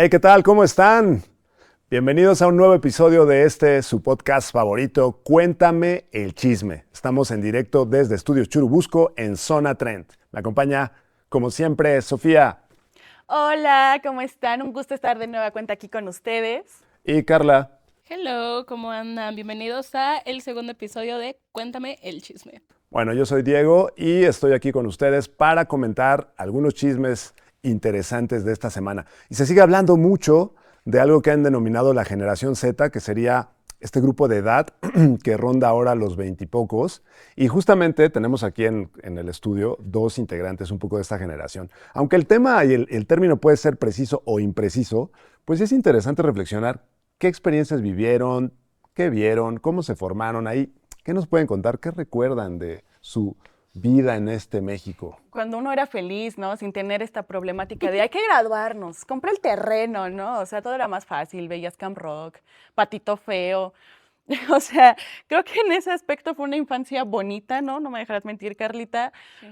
Hey, ¿qué tal? ¿Cómo están? Bienvenidos a un nuevo episodio de su podcast favorito, Cuéntame el Chisme. Estamos en directo desde Estudios Churubusco en Zona Trend. Me acompaña, como siempre, Sofía. Hola, ¿cómo están? Un gusto estar de nueva cuenta aquí con ustedes. Y Carla. Hello, ¿cómo andan? Bienvenidos a el segundo episodio de Cuéntame el Chisme. Bueno, yo soy Diego y estoy aquí con ustedes para comentar algunos chismes interesantes de esta semana. Y se sigue hablando mucho de algo que han denominado la generación Z, que sería este grupo de edad que ronda ahora los 20 y pocos. Y justamente tenemos aquí en el estudio dos integrantes un poco de esta generación. Aunque el tema y el término puede ser preciso o impreciso, pues es interesante reflexionar qué experiencias vivieron, qué vieron, cómo se formaron ahí. ¿Qué nos pueden contar? ¿Qué recuerdan de su vida en este México? Cuando uno era feliz, ¿no? Sin tener esta problemática de hay que graduarnos, compra el terreno, ¿no? O sea, todo era más fácil, veías Camp Rock, Patito Feo. O sea, creo que en ese aspecto fue una infancia bonita, ¿no? No me dejarás mentir, Carlita. Sí.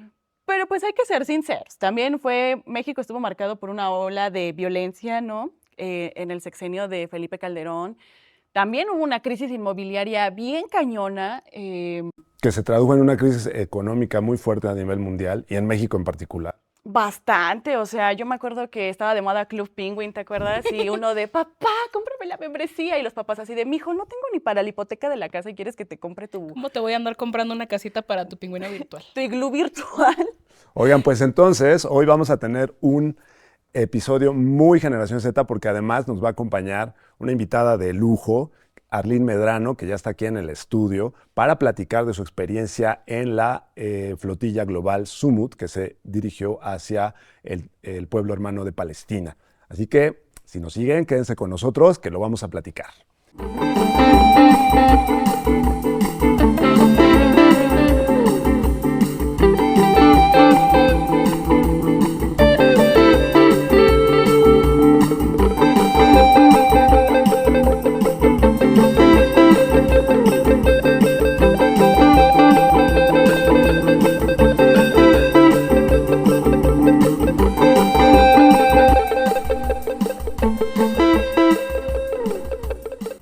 Pero pues hay que ser sinceros. También México estuvo marcado por una ola de violencia, ¿no? En el sexenio de Felipe Calderón. También hubo una crisis inmobiliaria bien cañona. Que se tradujo en una crisis económica muy fuerte a nivel mundial y en México en particular. Bastante, o sea, yo me acuerdo que estaba de moda Club Penguin, ¿te acuerdas? Y uno de, papá, cómprame la membresía. Y los papás así de, mijo, no tengo ni para la hipoteca de la casa y quieres que te compre ¿Cómo te voy a andar comprando una casita para tu pingüino virtual? tu iglú virtual. Oigan, pues entonces, hoy vamos a tener un episodio muy Generación Z porque además nos va a acompañar una invitada de lujo, Arlene Medrano, que ya está aquí en el estudio, para platicar de su experiencia en la flotilla global Sumut, que se dirigió hacia el pueblo hermano de Palestina. Así que, si nos siguen, quédense con nosotros, que lo vamos a platicar.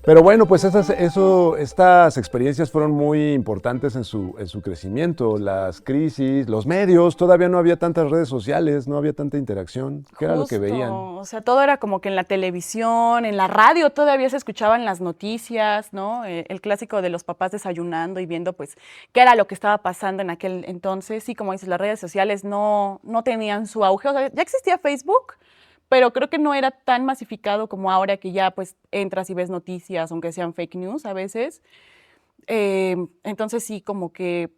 Pero bueno, pues estas experiencias fueron muy importantes en su crecimiento, las crisis, los medios, todavía no había tantas redes sociales, no había tanta interacción. ¿Qué era lo que veían? O sea, todo era como que en la televisión, en la radio todavía se escuchaban las noticias, ¿no? El clásico de los papás desayunando y viendo, pues, qué era lo que estaba pasando en aquel entonces. Y como dices, las redes sociales no tenían su auge. O sea, ya existía Facebook, pero creo que no era tan masificado como ahora que ya pues entras y ves noticias, aunque sean fake news a veces. Entonces sí, como que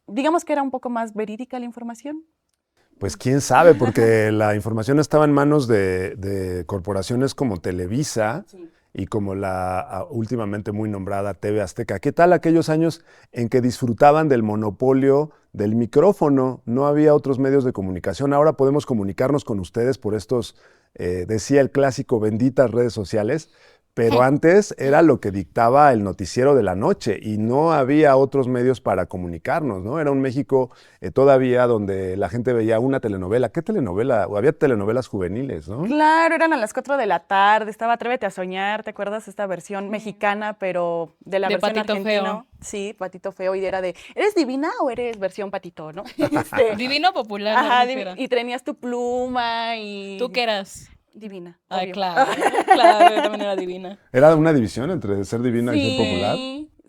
digamos que era un poco más verídica la información. Pues quién sabe, porque la información estaba en manos de corporaciones como Televisa y como la últimamente muy nombrada TV Azteca. ¿Qué tal aquellos años en que disfrutaban del monopolio del micrófono? No había otros medios de comunicación. Ahora podemos comunicarnos con ustedes por estos, decía el clásico, benditas redes sociales, pero antes era lo que dictaba el noticiero de la noche y no había otros medios para comunicarnos, ¿no? Era un México todavía donde la gente veía una telenovela. ¿Qué telenovela? O había telenovelas juveniles, ¿no? Claro, eran a las 4 de la tarde, estaba Atrévete a soñar, ¿te acuerdas? Esta versión mexicana, pero de la versión Patito argentina. Feo. Sí, Patito Feo, y era de, ¿eres divina o eres versión Patito, no? Divino popular. Ajá, ¿No? y tenías tu pluma y... ¿Tú qué eras? Divina, Ay, obvio. claro, claro, yo también era divina. Era una división entre ser divina y ser popular.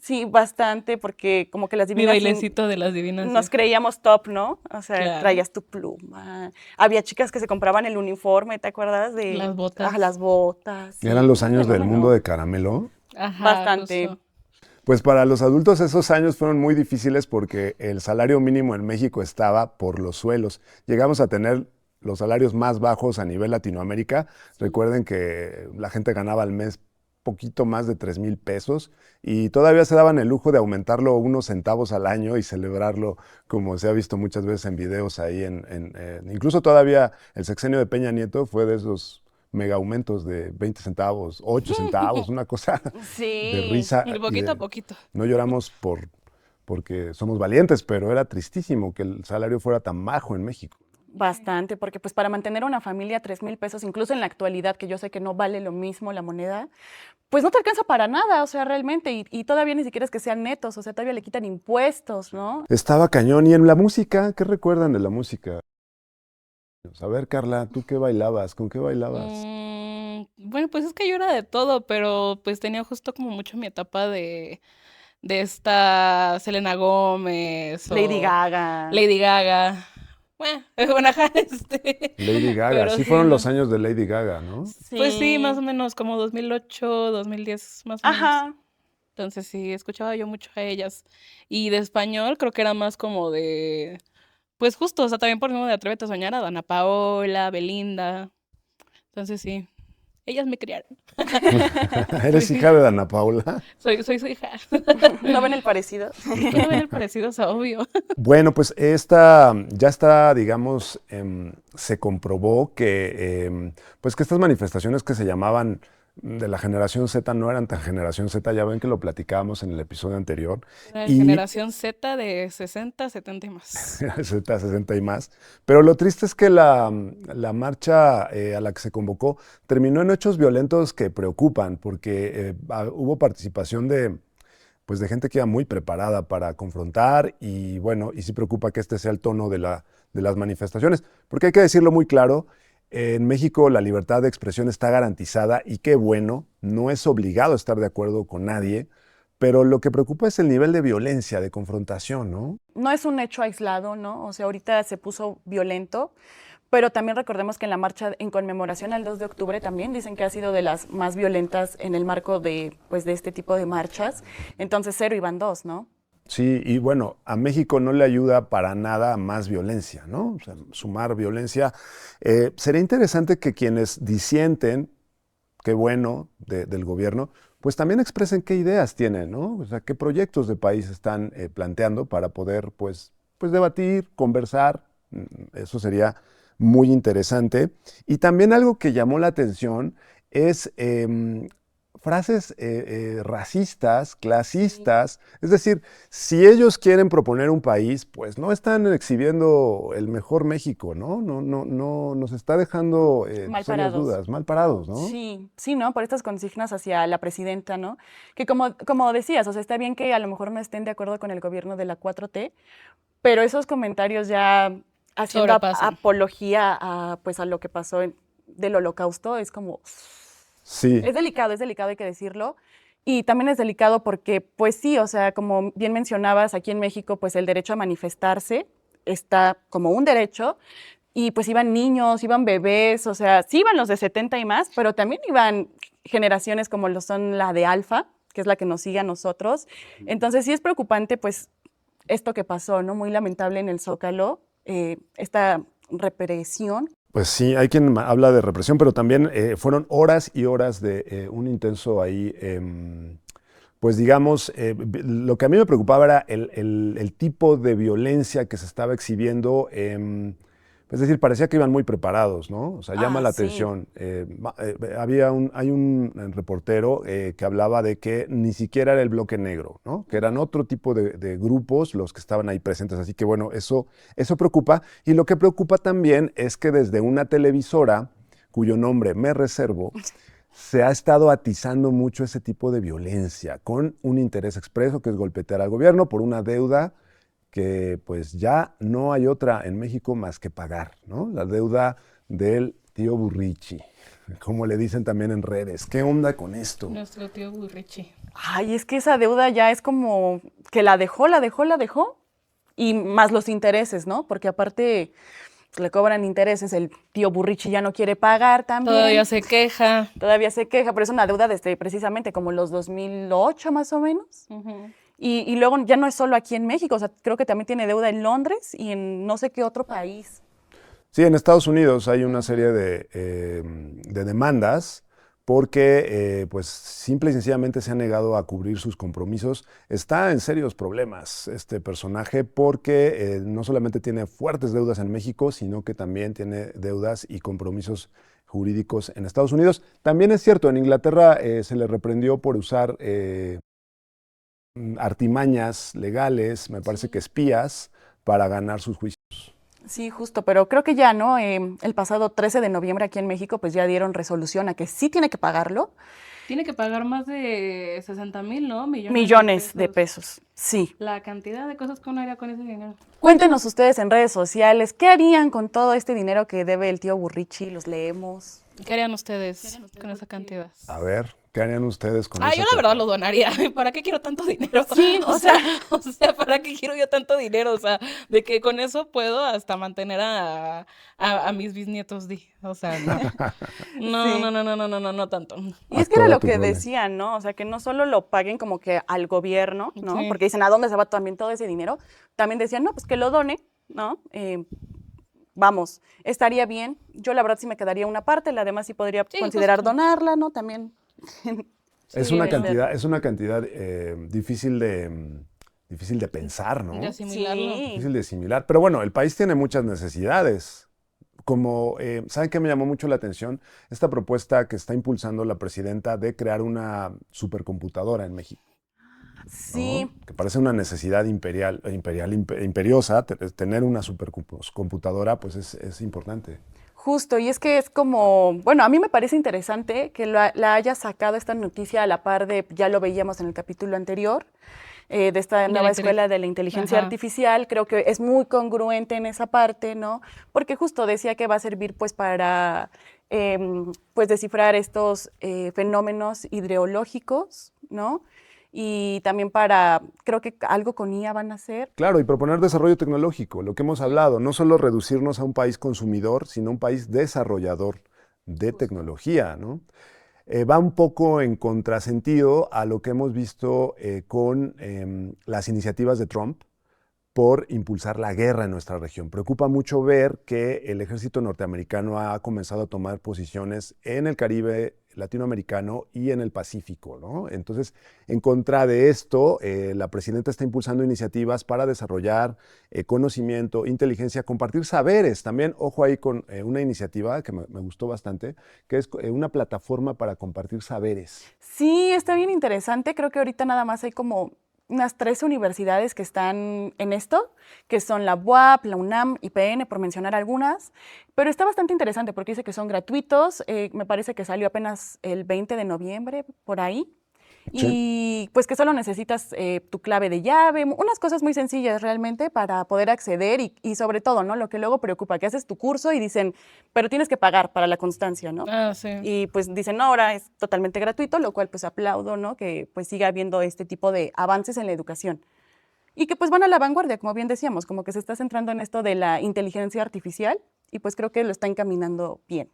Sí, bastante, porque como que las Mi divinas bailecito de las divinas. nos sí. creíamos top, ¿no? O sea, Claro. traías tu pluma. Había chicas que se compraban el uniforme, ¿te acuerdas? De Las botas. las botas. Sí. Eran los años del Bueno, mundo de Caramelo. Ajá, Bastante. justo. Pues para los adultos esos años fueron muy difíciles porque el salario mínimo en México estaba por los suelos. Llegamos a tener los salarios más bajos a nivel Latinoamérica. Recuerden que la gente ganaba al mes poquito más de 3,000 pesos y todavía se daban el lujo de aumentarlo unos centavos al año y celebrarlo, como se ha visto muchas veces en videos ahí. Incluso todavía el sexenio de Peña Nieto fue de esos mega aumentos de 20 centavos, 8 centavos, una cosa de risa. Y poquito a poquito. No lloramos porque somos valientes, pero era tristísimo que el salario fuera tan bajo en México. Bastante, porque pues para mantener una familia 3,000 pesos, incluso en la actualidad, que yo sé que no vale lo mismo la moneda, pues no te alcanza para nada, o sea, realmente, y todavía ni siquiera es que sean netos, o sea, todavía le quitan impuestos, ¿no? Estaba cañón. ¿Y en la música? ¿Qué recuerdan de la música? A ver, Carla, ¿tú qué bailabas? ¿Con qué bailabas? Bueno, pues es que yo era de todo, pero pues tenía justo como mucho mi etapa de esta Selena Gómez Lady o Gaga. Lady Gaga. Bueno, ajá, Lady Gaga. pero Sí sí, fueron los no. años de Lady Gaga, ¿no? Pues sí, más o Sí. menos como 2008, 2010, más o menos. Ajá. Entonces sí, escuchaba yo mucho a ellas. Y de español creo que era más como de, pues justo, o sea, también por ejemplo de Atrévete a Soñar, a Dana Paola, Belinda. Entonces sí, ellas me criaron. ¿Eres Sí, hija de Dana Paula? soy su hija. ¿No ven el parecido? Es que no ven el parecido, es obvio. Bueno, pues esta ya está, digamos, se comprobó que, pues que estas manifestaciones que se llamaban de la generación Z no eran tan generación Z, ya ven que lo platicábamos en el episodio anterior, Era de y generación Z de 60, 70 y más. Z 60 y más. Pero lo triste es que la marcha a la que se convocó terminó en hechos violentos que preocupan, porque hubo participación pues de gente que iba muy preparada para confrontar y bueno, y sí preocupa que este sea el tono de las manifestaciones, porque hay que decirlo muy claro, en México la libertad de expresión está garantizada y qué bueno, no es obligado estar de acuerdo con nadie, pero lo que preocupa es el nivel de violencia, de confrontación, ¿no? No es un hecho aislado, ¿no? O sea, ahorita se puso violento, pero también recordemos que en la marcha en conmemoración al 2 de octubre también dicen que ha sido de las más violentas en el marco de, pues, de este tipo de marchas. Entonces, cero iban dos, ¿no? Sí, y bueno, a México no le ayuda para nada más violencia, ¿no? O sea, sumar violencia. Sería interesante que quienes disienten, qué bueno, del gobierno, pues también expresen qué ideas tienen, ¿no? O sea, qué proyectos de país están planteando para poder, pues debatir, conversar. Eso sería muy interesante. Y también algo que llamó la atención es frases racistas, Sí. clasistas. Es decir, si ellos quieren proponer un país, pues no están exhibiendo el mejor México, ¿no? No, nos está dejando Mal serias parados. dudas, mal parados, ¿no? Sí, sí, ¿no? Por estas consignas hacia la presidenta, ¿no? Que como decías, o sea, está bien que a lo mejor no estén de acuerdo con el gobierno de la 4T, pero esos comentarios ya haciendo Sobrepasan. apología pues, a lo que pasó del holocausto, es como, Sí, es delicado, hay que decirlo. Y también es delicado porque, pues sí, o sea, como bien mencionabas, aquí en México, pues el derecho a manifestarse está como un derecho, y pues iban niños, iban bebés, o sea, sí iban los de 70 y más, pero también iban generaciones como lo son la de Alfa, que es la que nos sigue a nosotros. Entonces sí es preocupante, pues, esto que pasó, ¿no? Muy lamentable en el Zócalo, esta represión. pues sí, hay quien habla de represión, pero también fueron horas y horas de un intenso ahí, pues digamos, lo que a mí me preocupaba era el tipo de violencia que se estaba exhibiendo. Es decir, parecía que iban muy preparados, ¿no? O sea, llama Ah, la sí. atención. Hay un reportero que hablaba de que ni siquiera era el bloque negro, ¿no? Que eran otro tipo de grupos los que estaban ahí presentes. Así que bueno, eso preocupa. Y lo que preocupa también es que desde una televisora, cuyo nombre me reservo, se ha estado atizando mucho ese tipo de violencia con un interés expreso que es golpetear al gobierno por una deuda que pues ya no hay otra en México más que pagar, ¿no? La deuda del tío Burrichi, como le dicen también en redes. ¿Qué onda con esto? Nuestro tío Burrichi. Ay, es que esa deuda ya es como que la dejó, y más los intereses, ¿no? Porque aparte pues, le cobran intereses, el tío Burrichi ya no quiere pagar Todavía también, se queja. todavía se queja, pero es una deuda desde precisamente como los 2008 más o menos. Ujú. Y luego ya no es solo aquí en México, o sea, creo que también tiene deuda en Londres y en no sé qué otro país. Sí, en Estados Unidos hay una serie Ujú. de demandas porque pues simple y sencillamente se ha negado a cubrir sus compromisos. Está en serios problemas este personaje porque no solamente tiene fuertes deudas en México, sino que también tiene deudas y compromisos jurídicos en Estados Unidos. También es cierto, en Inglaterra se le reprendió por usar artimañas legales, me parece que Sí. espías, para ganar sus juicios. Sí, justo, pero creo que ya, ¿no? El pasado 13 de noviembre aquí en México, pues ya dieron resolución a que sí tiene que pagarlo. Tiene que pagar más de 60,000, ¿no? Millones de pesos, sí. La cantidad de cosas que uno haría con ese dinero. Cuéntenos ustedes en redes sociales, ¿qué harían con todo este dinero que debe el tío Burrichi? ¿Los leemos? ¿Qué harían ustedes con esa cantidad? A ver, ¿qué harían ustedes con Ah, esa yo la verdad cantidad? lo donaría. ¿Para qué quiero tanto dinero? Sí, o sea, ¿para qué quiero yo tanto dinero? O sea, de que con eso puedo hasta mantener a mis bisnietos, o sea, no. No, Sí. no, no, no, no, no, no, no tanto. Y A es que era toda lo tu que prole. decían, ¿no? O sea, que no solo lo paguen como que al gobierno, ¿no? Sí. Porque dicen, ¿a dónde se va también todo ese dinero? También decían, no, pues que lo done, ¿no? Vamos, estaría bien. Yo la verdad sí me quedaría una parte, la demás sí podría Sí, considerar justo. donarla, ¿no? También. Es Sí, una no. cantidad difícil de pensar, De ¿no? asimilarlo. Sí. Difícil de asimilar. Pero bueno, el país tiene muchas necesidades. Como, ¿saben qué me llamó mucho la atención? Esta propuesta que está impulsando la presidenta de crear una supercomputadora en México, Sí, ¿no? Que parece una necesidad imperiosa. Tener una supercomputadora, pues es importante. justo. Y es que es como, bueno, a mí me parece interesante que la haya sacado esta noticia a la par de, ya lo veíamos en el capítulo anterior, de esta De la nueva escuela de la inteligencia Ajá. artificial. Creo que es muy congruente en esa parte, ¿no? Porque justo decía que va a servir pues para pues descifrar estos fenómenos hidrológicos, ¿no? Y también para, creo que algo con IA van a hacer. Claro, y proponer desarrollo tecnológico, lo que hemos hablado, no solo reducirnos a un país consumidor, sino un país desarrollador de tecnología, ¿no? Va un poco en contrasentido a lo que hemos visto con las iniciativas de Trump por impulsar la guerra en nuestra región. Preocupa mucho ver que el ejército norteamericano ha comenzado a tomar posiciones en el Caribe latinoamericano y en el Pacífico, ¿no? Entonces, en contra de esto, la presidenta está impulsando iniciativas para desarrollar conocimiento, inteligencia, compartir saberes. También, ojo ahí con una iniciativa que me gustó bastante, que es una plataforma para compartir saberes. Sí, está bien interesante. Creo que ahorita nada más hay como unas 13 universidades que están en esto, que son la UAP, la UNAM, IPN, por mencionar algunas. Pero está bastante interesante porque dice que son gratuitos. Me parece que salió apenas el 20 de noviembre, por ahí. Sí. Y pues que solo necesitas tu clave de llave, unas cosas muy sencillas realmente para poder acceder y sobre todo, ¿no? Lo que luego preocupa, que haces tu curso y dicen, pero tienes que pagar para la constancia, ¿no? Ah, sí. Y pues dicen, no, ahora es totalmente gratuito, lo cual pues aplaudo, ¿no? Que pues siga habiendo este tipo de avances en la educación. Y que pues van a la vanguardia, como bien decíamos, como que se está centrando en esto de la inteligencia artificial y pues creo que lo está encaminando bien.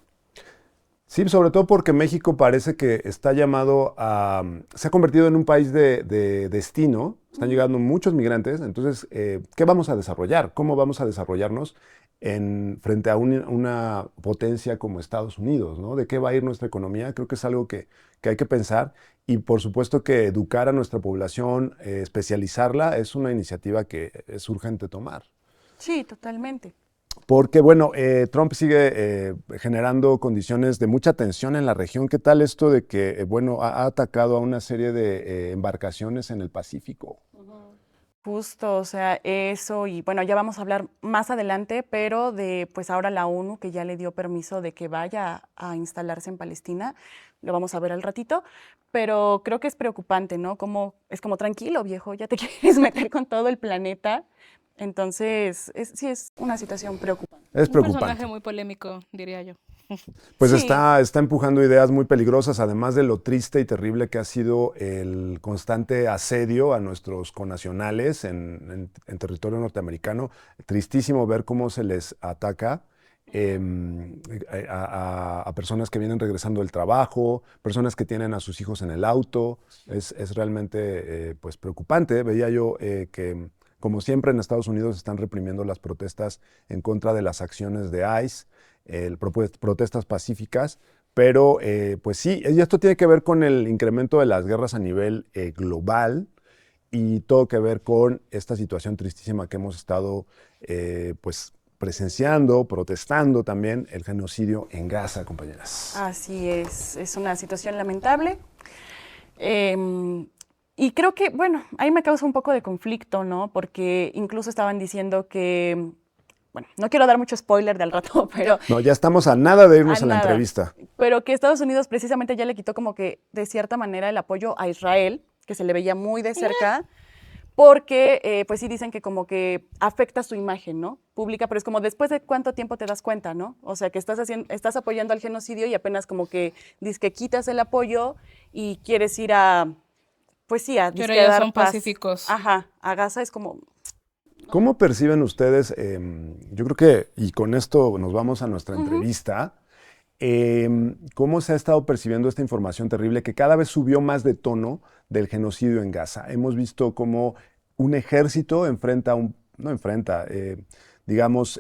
Sí, sobre todo porque México parece que está llamado a... Se ha convertido en un país de destino, están llegando muchos migrantes, entonces, ¿qué vamos a desarrollar? ¿Cómo vamos a desarrollarnos frente a una potencia como Estados Unidos, ¿no? ¿De qué va a ir nuestra economía? Creo que es algo que hay que pensar y por supuesto que educar a nuestra población, especializarla, es una iniciativa que es urgente tomar. Sí, totalmente. Porque, bueno, Trump sigue generando condiciones de mucha tensión en la región. ¿Qué tal esto de que, bueno, ha atacado a una serie de embarcaciones en el Pacífico? Justo, o sea, eso y bueno, ya vamos a hablar más adelante, pero de pues ahora la ONU que ya le dio permiso de que vaya a instalarse en Palestina, lo vamos a ver al ratito, pero creo que es preocupante, ¿no? Como es como tranquilo, viejo, ya te quieres meter con todo el planeta. Entonces, sí es una situación preocupante. Es Un personaje preocupante. muy polémico, diría yo. Pues Sí, está empujando ideas muy peligrosas, además de lo triste y terrible que ha sido el constante asedio a nuestros connacionales en territorio norteamericano. Tristísimo ver cómo se les ataca a personas que vienen regresando del trabajo, personas que tienen a sus hijos en el auto. Es realmente pues preocupante. Veía yo que, como siempre en Estados Unidos, están reprimiendo las protestas en contra de las acciones de ICE, protestas pacíficas, pero pues sí, y esto tiene que ver con el incremento de las guerras a nivel global y todo que ver con esta situación tristísima que hemos estado pues presenciando, protestando también el genocidio en Gaza, compañeras. así es una situación lamentable. Em, y creo que, bueno, ahí me causa un poco de conflicto, ¿no? Porque incluso estaban diciendo que bueno, no quiero dar mucho spoiler del rato, pero No, ya estamos a nada de irnos a la nada. entrevista. Pero que Estados Unidos precisamente ya le quitó como que de cierta manera el apoyo a Israel, que se le veía muy de cerca, porque pues sí dicen que como que afecta su imagen, ¿no? Pública, pero es como después de cuánto tiempo te das cuenta, ¿no? O sea, que estás apoyando al genocidio y apenas como que dices que quitas el apoyo y quieres ir a, pues sí, a Pero dizque ya dar son paz. pacíficos. Ajá, a Gaza es como, ¿Cómo perciben ustedes? Yo creo que, y con esto nos vamos a nuestra entrevista, ¿cómo se ha estado percibiendo esta información terrible que cada vez subió más de tono del genocidio en Gaza? Hemos visto cómo un ejército digamos,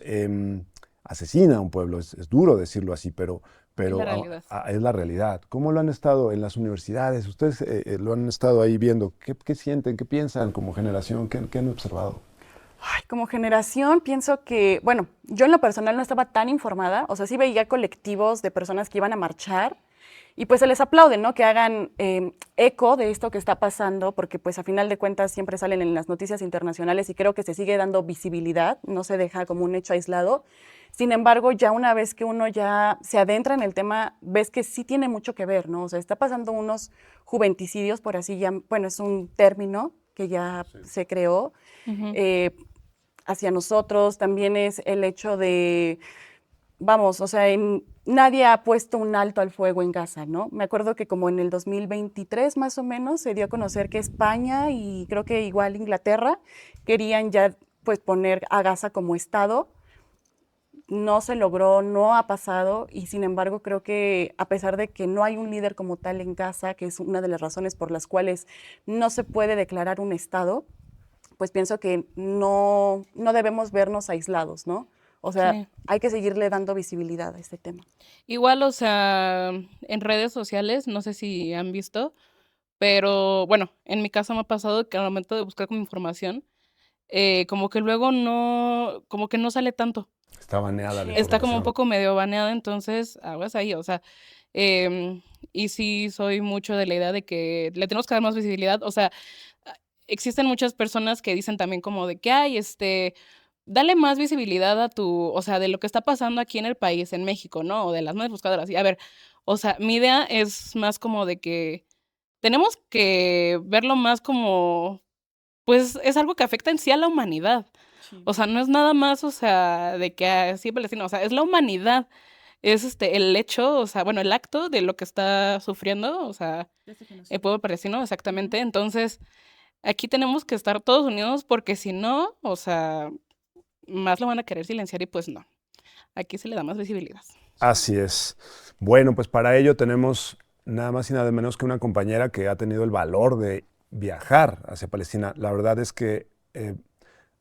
asesina a un pueblo. Es duro decirlo así, pero la realidad. es la realidad. ¿Cómo lo han estado en las universidades? Ustedes lo han estado ahí viendo. ¿Qué sienten? ¿Qué piensan como generación? ¿Qué han observado? ay, como generación pienso que, bueno, yo en lo personal no estaba tan informada, o sea, sí veía colectivos de personas que iban a marchar y pues se les aplaude, ¿no? Que hagan eco de esto que está pasando, porque pues a final de cuentas siempre salen en las noticias internacionales y creo que se sigue dando visibilidad, no se deja como un hecho aislado. Sin embargo, ya una vez que uno ya se adentra en el tema, ves que sí tiene mucho que ver, ¿no? O sea, está pasando unos juventicidios, por así ya, bueno, es un término que ya se creó. Ujú. Hacia nosotros, también es el hecho de, vamos, o sea, nadie ha puesto un alto al fuego en Gaza, ¿no? Me acuerdo que como en el 2023 más o menos se dio a conocer que España y creo que igual Inglaterra querían ya pues poner a Gaza como estado. No se logró, no ha pasado y sin embargo creo que a pesar de que no hay un líder como tal en Gaza, que es una de las razones por las cuales no se puede declarar un estado, pues pienso que no debemos vernos aislados, ¿no? O sea, Sí. hay que seguirle dando visibilidad a este tema. Igual, o sea, en redes sociales, no sé si han visto, pero bueno, en mi caso me ha pasado que al momento de buscar como información, como que luego no, como que no sale tanto. Está baneada la Está como un información. poco medio baneada, entonces aguas ahí, o sea, em, y sí soy mucho de la idea de que le tenemos que dar más visibilidad, o sea, ah, existen muchas personas que dicen también como de que, ay, dale más visibilidad a o sea, de lo que está pasando aquí en el país, en México, ¿no? O de las más buscadoras. Y a ver, o sea, mi idea es más como de que tenemos que verlo más como, pues es algo que afecta en sí a la humanidad. Sí. O sea, no es nada más, o sea, de que así Palestina, o sea, es la humanidad. Es el hecho, o sea, bueno, el acto de lo que está sufriendo, o sea, el pueblo palestino, exactamente. Entonces, aquí tenemos que estar todos unidos porque si no, o sea, más lo van a querer silenciar y pues no. Aquí se le da más visibilidad. Así es. Bueno, pues para ello tenemos nada más y nada menos que una compañera que ha tenido el valor de viajar hacia Palestina. La verdad es que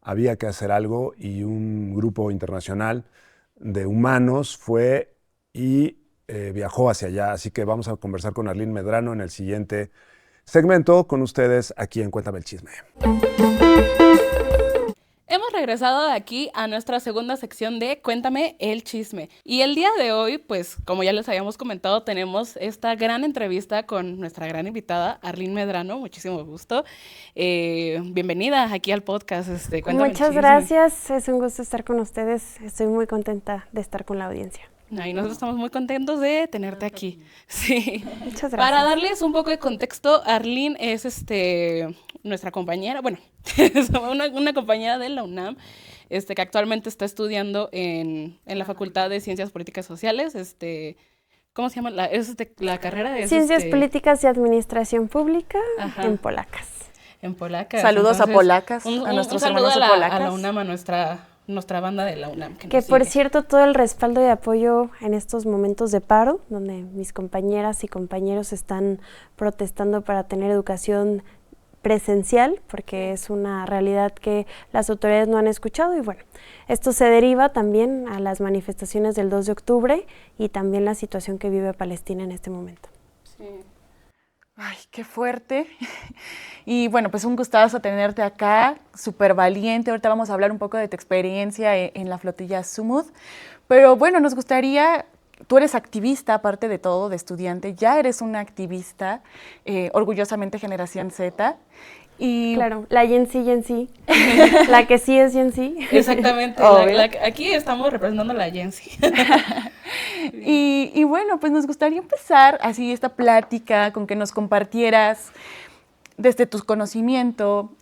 había que hacer algo y un grupo internacional de humanos fue y viajó hacia allá. Así que vamos a conversar con Arlene Medrano en el siguiente segmento con ustedes aquí en Cuéntame el Chisme. Hemos regresado de aquí a nuestra segunda sección de Cuéntame el Chisme. Y el día de hoy, pues como ya les habíamos comentado, tenemos esta gran entrevista con nuestra gran invitada, Arlene Medrano. Muchísimo gusto. Bienvenida aquí al podcast. Cuéntame el Muchas Chisme. gracias, es un gusto estar con ustedes. Estoy muy contenta de estar con la audiencia. Y nosotros estamos muy contentos de tenerte aquí. Sí. Muchas gracias. Para darles un poco de contexto, Arlene es nuestra compañera, bueno, es una compañera de la UNAM, que actualmente está estudiando en la Facultad de Ciencias Políticas Sociales, ¿cómo se llama? La carrera de Ciencias Políticas y Administración Pública. Ajá. En Polacas. En Polacas. Saludos a Entonces, Polacas, un a nuestros saludo hermanos a de Polacas. la UNAM, a nuestra banda de la UNAM. Que por cierto, todo el respaldo y apoyo en estos momentos de paro, donde mis compañeras y compañeros están protestando para tener educación presencial, porque es una realidad que las autoridades no han escuchado y bueno, esto se deriva también a las manifestaciones del 2 de octubre y también la situación que vive Palestina en este momento. Sí. Ay, qué fuerte. Y bueno, pues un gustazo tenerte acá, súper valiente. Ahorita vamos a hablar un poco de tu experiencia en la flotilla Sumud. Pero bueno, nos gustaría, tú eres activista, aparte de todo, de estudiante, ya eres una activista, orgullosamente Generación Z. Y Claro, la Gen-Z, la que sí es Gen-Z. Exactamente. Obvio. Aquí estamos representando la Gen Z. y bueno, pues nos gustaría empezar así esta plática con que nos compartieras desde tu conocimiento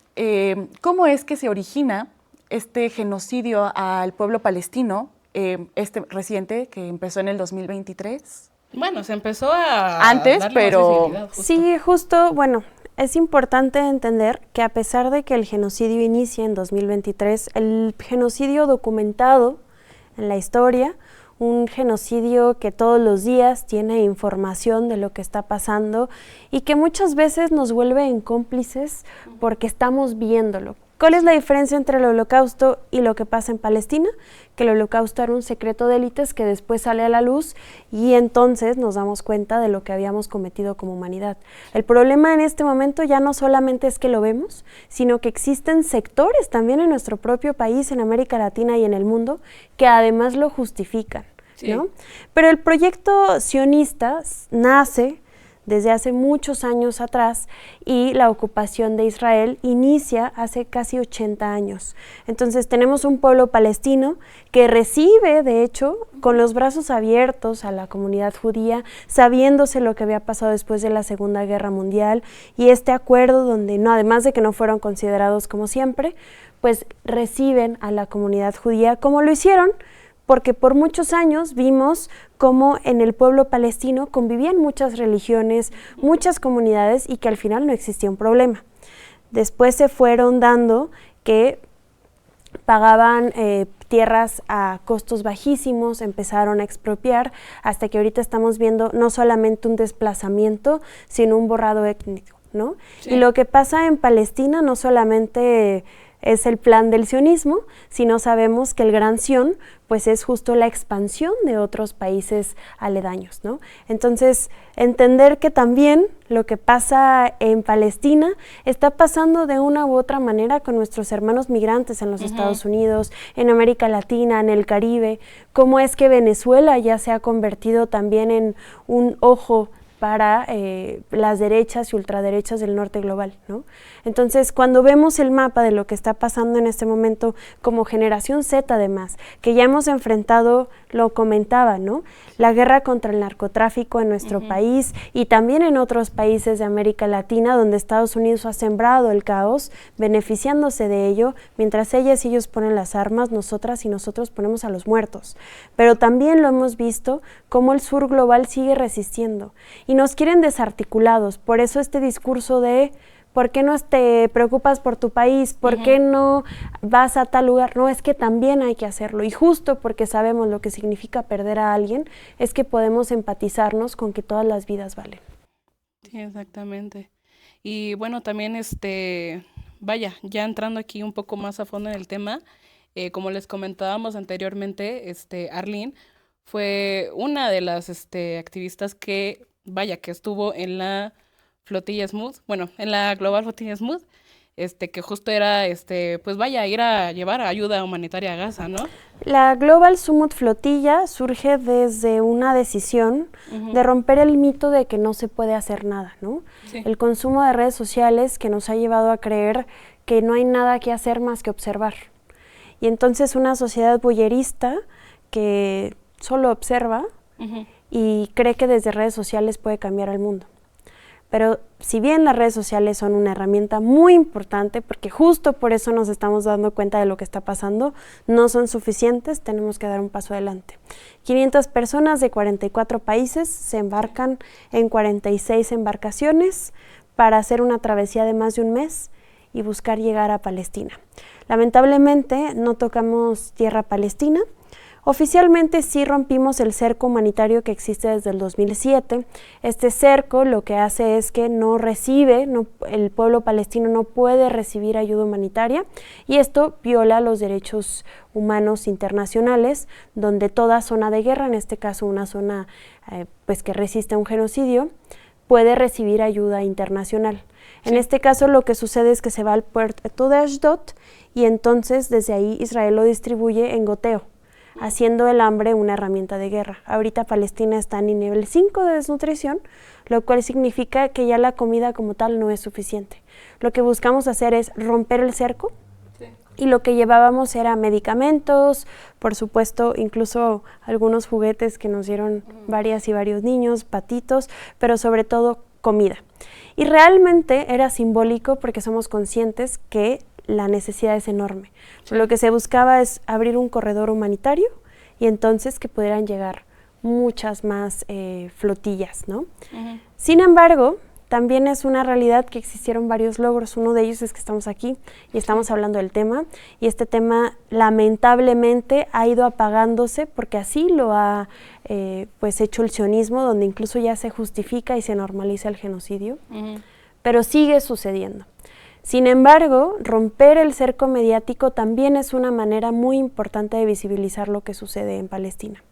cómo es que se origina este genocidio al pueblo palestino, este reciente que empezó en el 2023. Bueno, se empezó a Antes, darle más pero visibilidad, justo. Sí, justo, bueno, es importante entender que a pesar de que el genocidio inicia en 2023, el genocidio documentado en la historia, un genocidio que todos los días tiene información de lo que está pasando y que muchas veces nos vuelve en cómplices porque estamos viéndolo. ¿Cuál es la diferencia entre el Holocausto y lo que pasa en Palestina? Que el Holocausto era un secreto de élites que después sale a la luz y entonces nos damos cuenta de lo que habíamos cometido como humanidad. El problema en este momento ya no solamente es que lo vemos, sino que existen sectores también en nuestro propio país, en América Latina y en el mundo, que además lo justifican, Sí. ¿no? Pero el proyecto sionista nace desde hace muchos años atrás y la ocupación de Israel inicia hace casi 80 años. Entonces tenemos un pueblo palestino que recibe, de hecho, con los brazos abiertos a la comunidad judía, sabiéndose lo que había pasado después de la Segunda Guerra Mundial y este acuerdo donde, no, además de que no fueron considerados como siempre, pues reciben a la comunidad judía como lo hicieron, porque por muchos años vimos cómo en el pueblo palestino convivían muchas religiones, muchas comunidades y que al final no existía un problema. Después se fueron dando que pagaban tierras a costos bajísimos, empezaron a expropiar, hasta que ahorita estamos viendo no solamente un desplazamiento, sino un borrado étnico, ¿no? Sí. Y lo que pasa en Palestina no solamente es el plan del sionismo, sino sabemos que el Gran Sion pues es justo la expansión de otros países aledaños, ¿no? Entonces, entender que también lo que pasa en Palestina está pasando de una u otra manera con nuestros hermanos migrantes en los Estados Unidos, en América Latina, en el Caribe, cómo es que Venezuela ya se ha convertido también en un ojo para las derechas y ultraderechas del norte global, ¿no? Entonces, cuando vemos el mapa de lo que está pasando en este momento como generación Z además, que ya hemos enfrentado, lo comentaba, ¿no? La guerra contra el narcotráfico en nuestro país y también en otros países de América Latina, donde Estados Unidos ha sembrado el caos, beneficiándose de ello, mientras ellas y ellos ponen las armas, nosotras y nosotros ponemos a los muertos. Pero también lo hemos visto cómo el sur global sigue resistiendo y nos quieren desarticulados. Por eso este discurso de ¿por qué no te preocupas por tu país? ¿Por qué no vas a tal lugar? No, es que también hay que hacerlo. Y justo porque sabemos lo que significa perder a alguien, es que podemos empatizarnos con que todas las vidas valen. Sí, exactamente. Y bueno, también vaya, ya entrando aquí un poco más a fondo en el tema, como les comentábamos anteriormente, Arlene fue una de las activistas que, vaya, que estuvo en la Flotilla Smooth, bueno, en la Global Flotilla Smooth, que justo era, pues vaya, ir a llevar ayuda humanitaria a Gaza, ¿no? La Global Smooth Flotilla surge desde una decisión de romper el mito de que no se puede hacer nada, ¿no? Sí. El consumo de redes sociales que nos ha llevado a creer que no hay nada que hacer más que observar. Y entonces una sociedad voyerista que solo observa y cree que desde redes sociales puede cambiar el mundo. Pero si bien las redes sociales son una herramienta muy importante, porque justo por eso nos estamos dando cuenta de lo que está pasando, no son suficientes, tenemos que dar un paso adelante. 500 personas de 44 países se embarcan en 46 embarcaciones para hacer una travesía de más de un mes y buscar llegar a Palestina. Lamentablemente no tocamos tierra palestina. Oficialmente sí rompimos el cerco humanitario que existe desde el 2007. Este cerco lo que hace es que el pueblo palestino no puede recibir ayuda humanitaria y esto viola los derechos humanos internacionales, donde toda zona de guerra, en este caso una zona pues que resiste a un genocidio, puede recibir ayuda internacional. En este caso lo que sucede es que se va al puerto de Ashdod y entonces desde ahí Israel lo distribuye en goteo, haciendo el hambre una herramienta de guerra. Ahorita Palestina está en nivel 5 de desnutrición, lo cual significa que ya la comida como tal no es suficiente. Lo que buscamos hacer es romper el cerco, y lo que llevábamos era medicamentos, por supuesto, incluso algunos juguetes que nos dieron varias y varios niños, patitos, pero sobre todo comida. Y realmente era simbólico porque somos conscientes que la necesidad es enorme. Sí. Lo que se buscaba es abrir un corredor humanitario y entonces que pudieran llegar muchas más flotillas, ¿no? Sin embargo, también es una realidad que existieron varios logros. Uno de ellos es que estamos aquí y estamos hablando del tema, y este tema lamentablemente ha ido apagándose porque así lo ha pues hecho el sionismo, donde incluso ya se justifica y se normaliza el genocidio, pero sigue sucediendo. Sin embargo, romper el cerco mediático también es una manera muy importante de visibilizar lo que sucede en Palestina.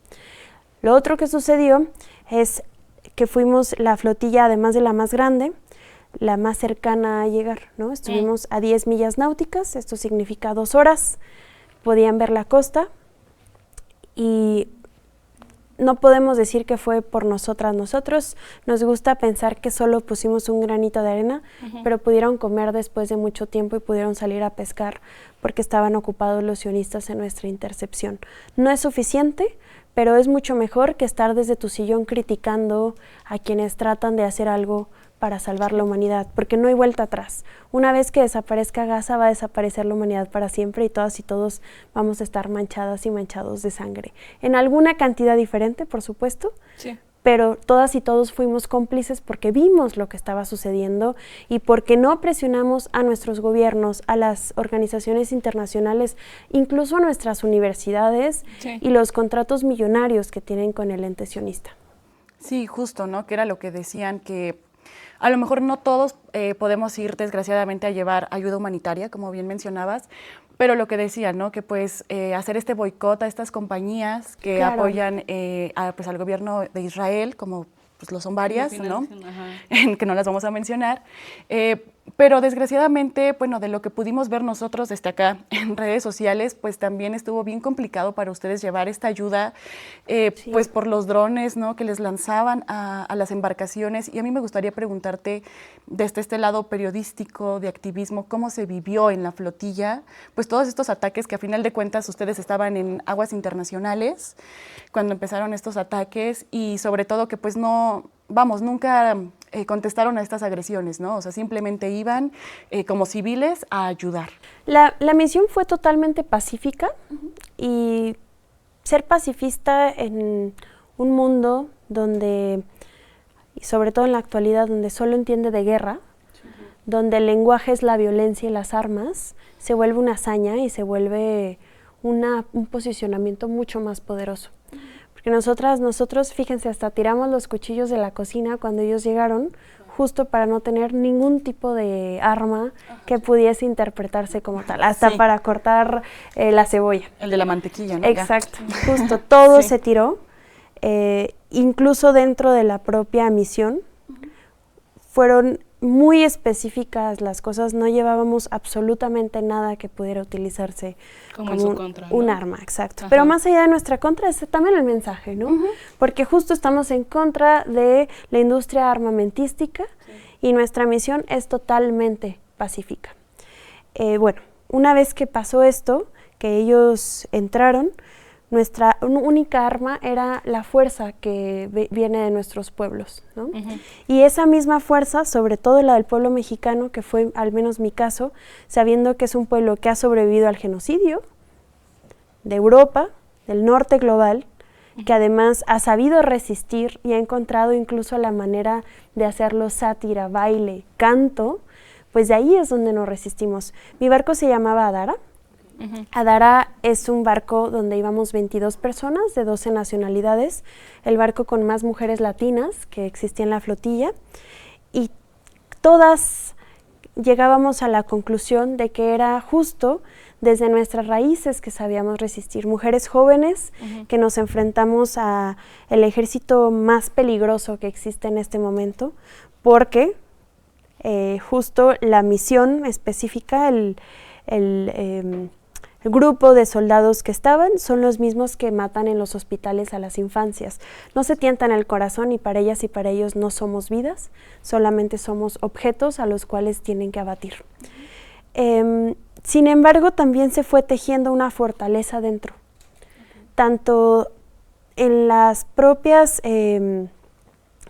Lo otro que sucedió es que fuimos la flotilla, además de la más grande, la más cercana a llegar, ¿no? Estuvimos a 10 millas náuticas, esto significa 2 horas, podían ver la costa, y no podemos decir que fue por nosotros, nos gusta pensar que solo pusimos un granito de arena, pero pudieron comer después de mucho tiempo y pudieron salir a pescar porque estaban ocupados los sionistas en nuestra intercepción. No es suficiente, pero es mucho mejor que estar desde tu sillón criticando a quienes tratan de hacer algo para salvar la humanidad, porque no hay vuelta atrás. Una vez que desaparezca Gaza, va a desaparecer la humanidad para siempre y todas y todos vamos a estar manchadas y manchados de sangre. En alguna cantidad diferente, por supuesto, sí, pero todas y todos fuimos cómplices porque vimos lo que estaba sucediendo y porque no presionamos a nuestros gobiernos, a las organizaciones internacionales, incluso a nuestras universidades, sí, y los contratos millonarios que tienen con el ente sionista. Sí, justo, ¿no? Que era lo que decían, que a lo mejor no todos podemos ir, desgraciadamente, a llevar ayuda humanitaria, como bien mencionabas, pero lo que decían, ¿no? Que pues hacer este boicot a estas compañías que apoyan pues, al gobierno de Israel, como pues lo son varias, ¿no? Que no las vamos a mencionar. Pero desgraciadamente, bueno, de lo que pudimos ver nosotros desde acá en redes sociales, pues también estuvo bien complicado para ustedes llevar esta ayuda, sí, pues por los drones, ¿no? Que les lanzaban a las embarcaciones. Y a mí me gustaría preguntarte, desde este lado periodístico, de activismo, ¿cómo se vivió en la flotilla? Pues todos estos ataques que a final de cuentas ustedes estaban en aguas internacionales cuando empezaron estos ataques, y sobre todo que pues no, vamos, nunca contestaron a estas agresiones, ¿no? O sea, simplemente iban como civiles a ayudar. La misión fue totalmente pacífica, y ser pacifista en un mundo donde, y sobre todo en la actualidad, donde solo entiende de guerra, donde el lenguaje es la violencia y las armas, se vuelve una hazaña y se vuelve un posicionamiento mucho más poderoso. Porque nosotros, fíjense, hasta tiramos los cuchillos de la cocina cuando ellos llegaron, justo para no tener ningún tipo de arma que pudiese interpretarse como tal, hasta sí, para cortar la cebolla. El de la mantequilla, ¿no? Exacto, justo, todo sí, se tiró, incluso dentro de la propia misión, fueron muy específicas las cosas, no llevábamos absolutamente nada que pudiera utilizarse como un arma, exacto. Ajá. Pero más allá de nuestra contra es también el mensaje, ¿no? Porque justo estamos en contra de la industria armamentística, sí, y nuestra misión es totalmente pacífica. Bueno, una vez que pasó esto, que ellos entraron, nuestra única arma era la fuerza que viene de nuestros pueblos, ¿no? Y esa misma fuerza, sobre todo la del pueblo mexicano, que fue al menos mi caso, sabiendo que es un pueblo que ha sobrevivido al genocidio de Europa, del norte global, que además ha sabido resistir y ha encontrado incluso la manera de hacerlo sátira, baile, canto, pues de ahí es donde nos resistimos. Mi barco se llamaba Adara. Adara es un barco donde íbamos 22 personas de 12 nacionalidades, el barco con más mujeres latinas que existía en la flotilla, y todas llegábamos a la conclusión de que era justo desde nuestras raíces que sabíamos resistir, mujeres jóvenes que nos enfrentamos a el ejército más peligroso que existe en este momento, porque justo la misión específica, el grupo de soldados que estaban son los mismos que matan en los hospitales a las infancias. No se tientan el corazón y para ellas y para ellos no somos vidas, solamente somos objetos a los cuales tienen que abatir. Sin embargo, también se fue tejiendo una fortaleza dentro, tanto en las propias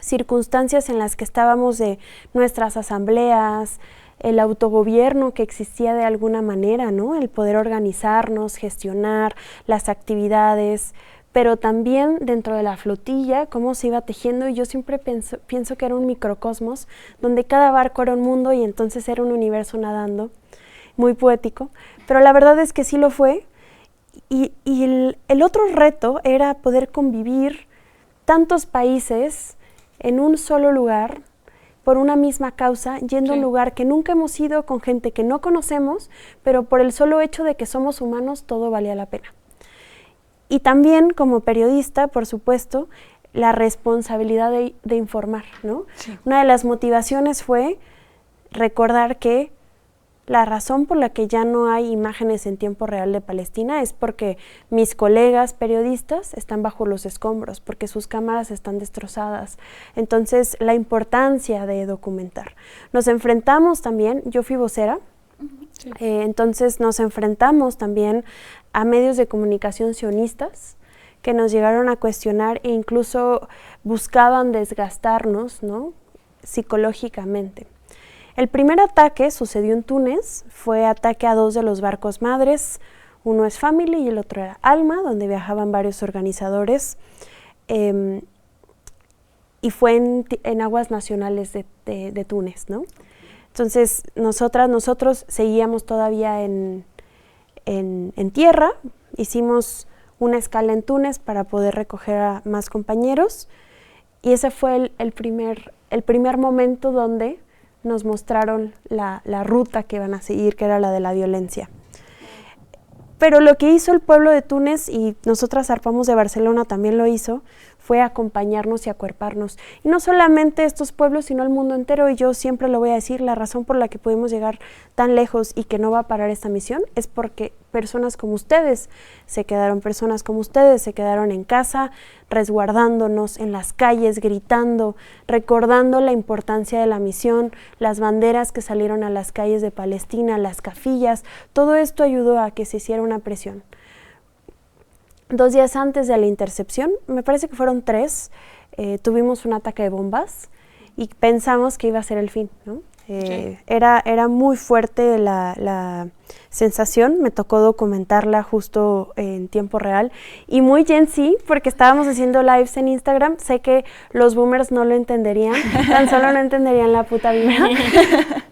circunstancias en las que estábamos de nuestras asambleas, el autogobierno que existía de alguna manera, ¿no? El poder organizarnos, gestionar las actividades, pero también dentro de la flotilla, cómo se iba tejiendo, y yo siempre pienso que era un microcosmos, donde cada barco era un mundo y entonces era un universo nadando, muy poético, pero la verdad es que sí lo fue, y el otro reto era poder convivir tantos países en un solo lugar, por una misma causa, yendo a un lugar que nunca hemos ido, con gente que no conocemos, pero por el solo hecho de que somos humanos, todo valía la pena. Y también, como periodista, por supuesto, la responsabilidad de informar, ¿no? Sí. Una de las motivaciones fue recordar que la razón por la que ya no hay imágenes en tiempo real de Palestina es porque mis colegas periodistas están bajo los escombros, porque sus cámaras están destrozadas. Entonces, la importancia de documentar. Nos enfrentamos también, yo fui vocera, sí. Entonces nos enfrentamos también a medios de comunicación sionistas que nos llegaron a cuestionar e incluso buscaban desgastarnos, ¿no? Psicológicamente. El primer ataque sucedió en Túnez, fue ataque a 2 de los barcos madres, uno es Family y el otro era Alma, donde viajaban varios organizadores, y fue en aguas nacionales de Túnez, ¿no? Entonces nosotros seguíamos todavía en tierra, hicimos una escala en Túnez para poder recoger a más compañeros, y ese fue el primer momento donde nos mostraron la ruta que iban a seguir, que era la de la violencia. Pero lo que hizo el pueblo de Túnez, y nosotras Zarpamos de Barcelona también lo hizo, fue acompañarnos y acuerparnos. Y no solamente estos pueblos, sino el mundo entero, y yo siempre lo voy a decir, la razón por la que pudimos llegar tan lejos y que no va a parar esta misión es porque personas como ustedes se quedaron en casa, resguardándonos en las calles, gritando, recordando la importancia de la misión, las banderas que salieron a las calles de Palestina, las cafillas, todo esto ayudó a que se hiciera una presión. 2 días antes de la intercepción, me parece que fueron 3, tuvimos un ataque de bombas y pensamos que iba a ser el fin, ¿no? Sí. Era muy fuerte la sensación, me tocó documentarla justo en tiempo real y muy Gen Z, porque estábamos haciendo lives en Instagram. Sé que los boomers no lo entenderían, tan solo no entenderían la puta vibra,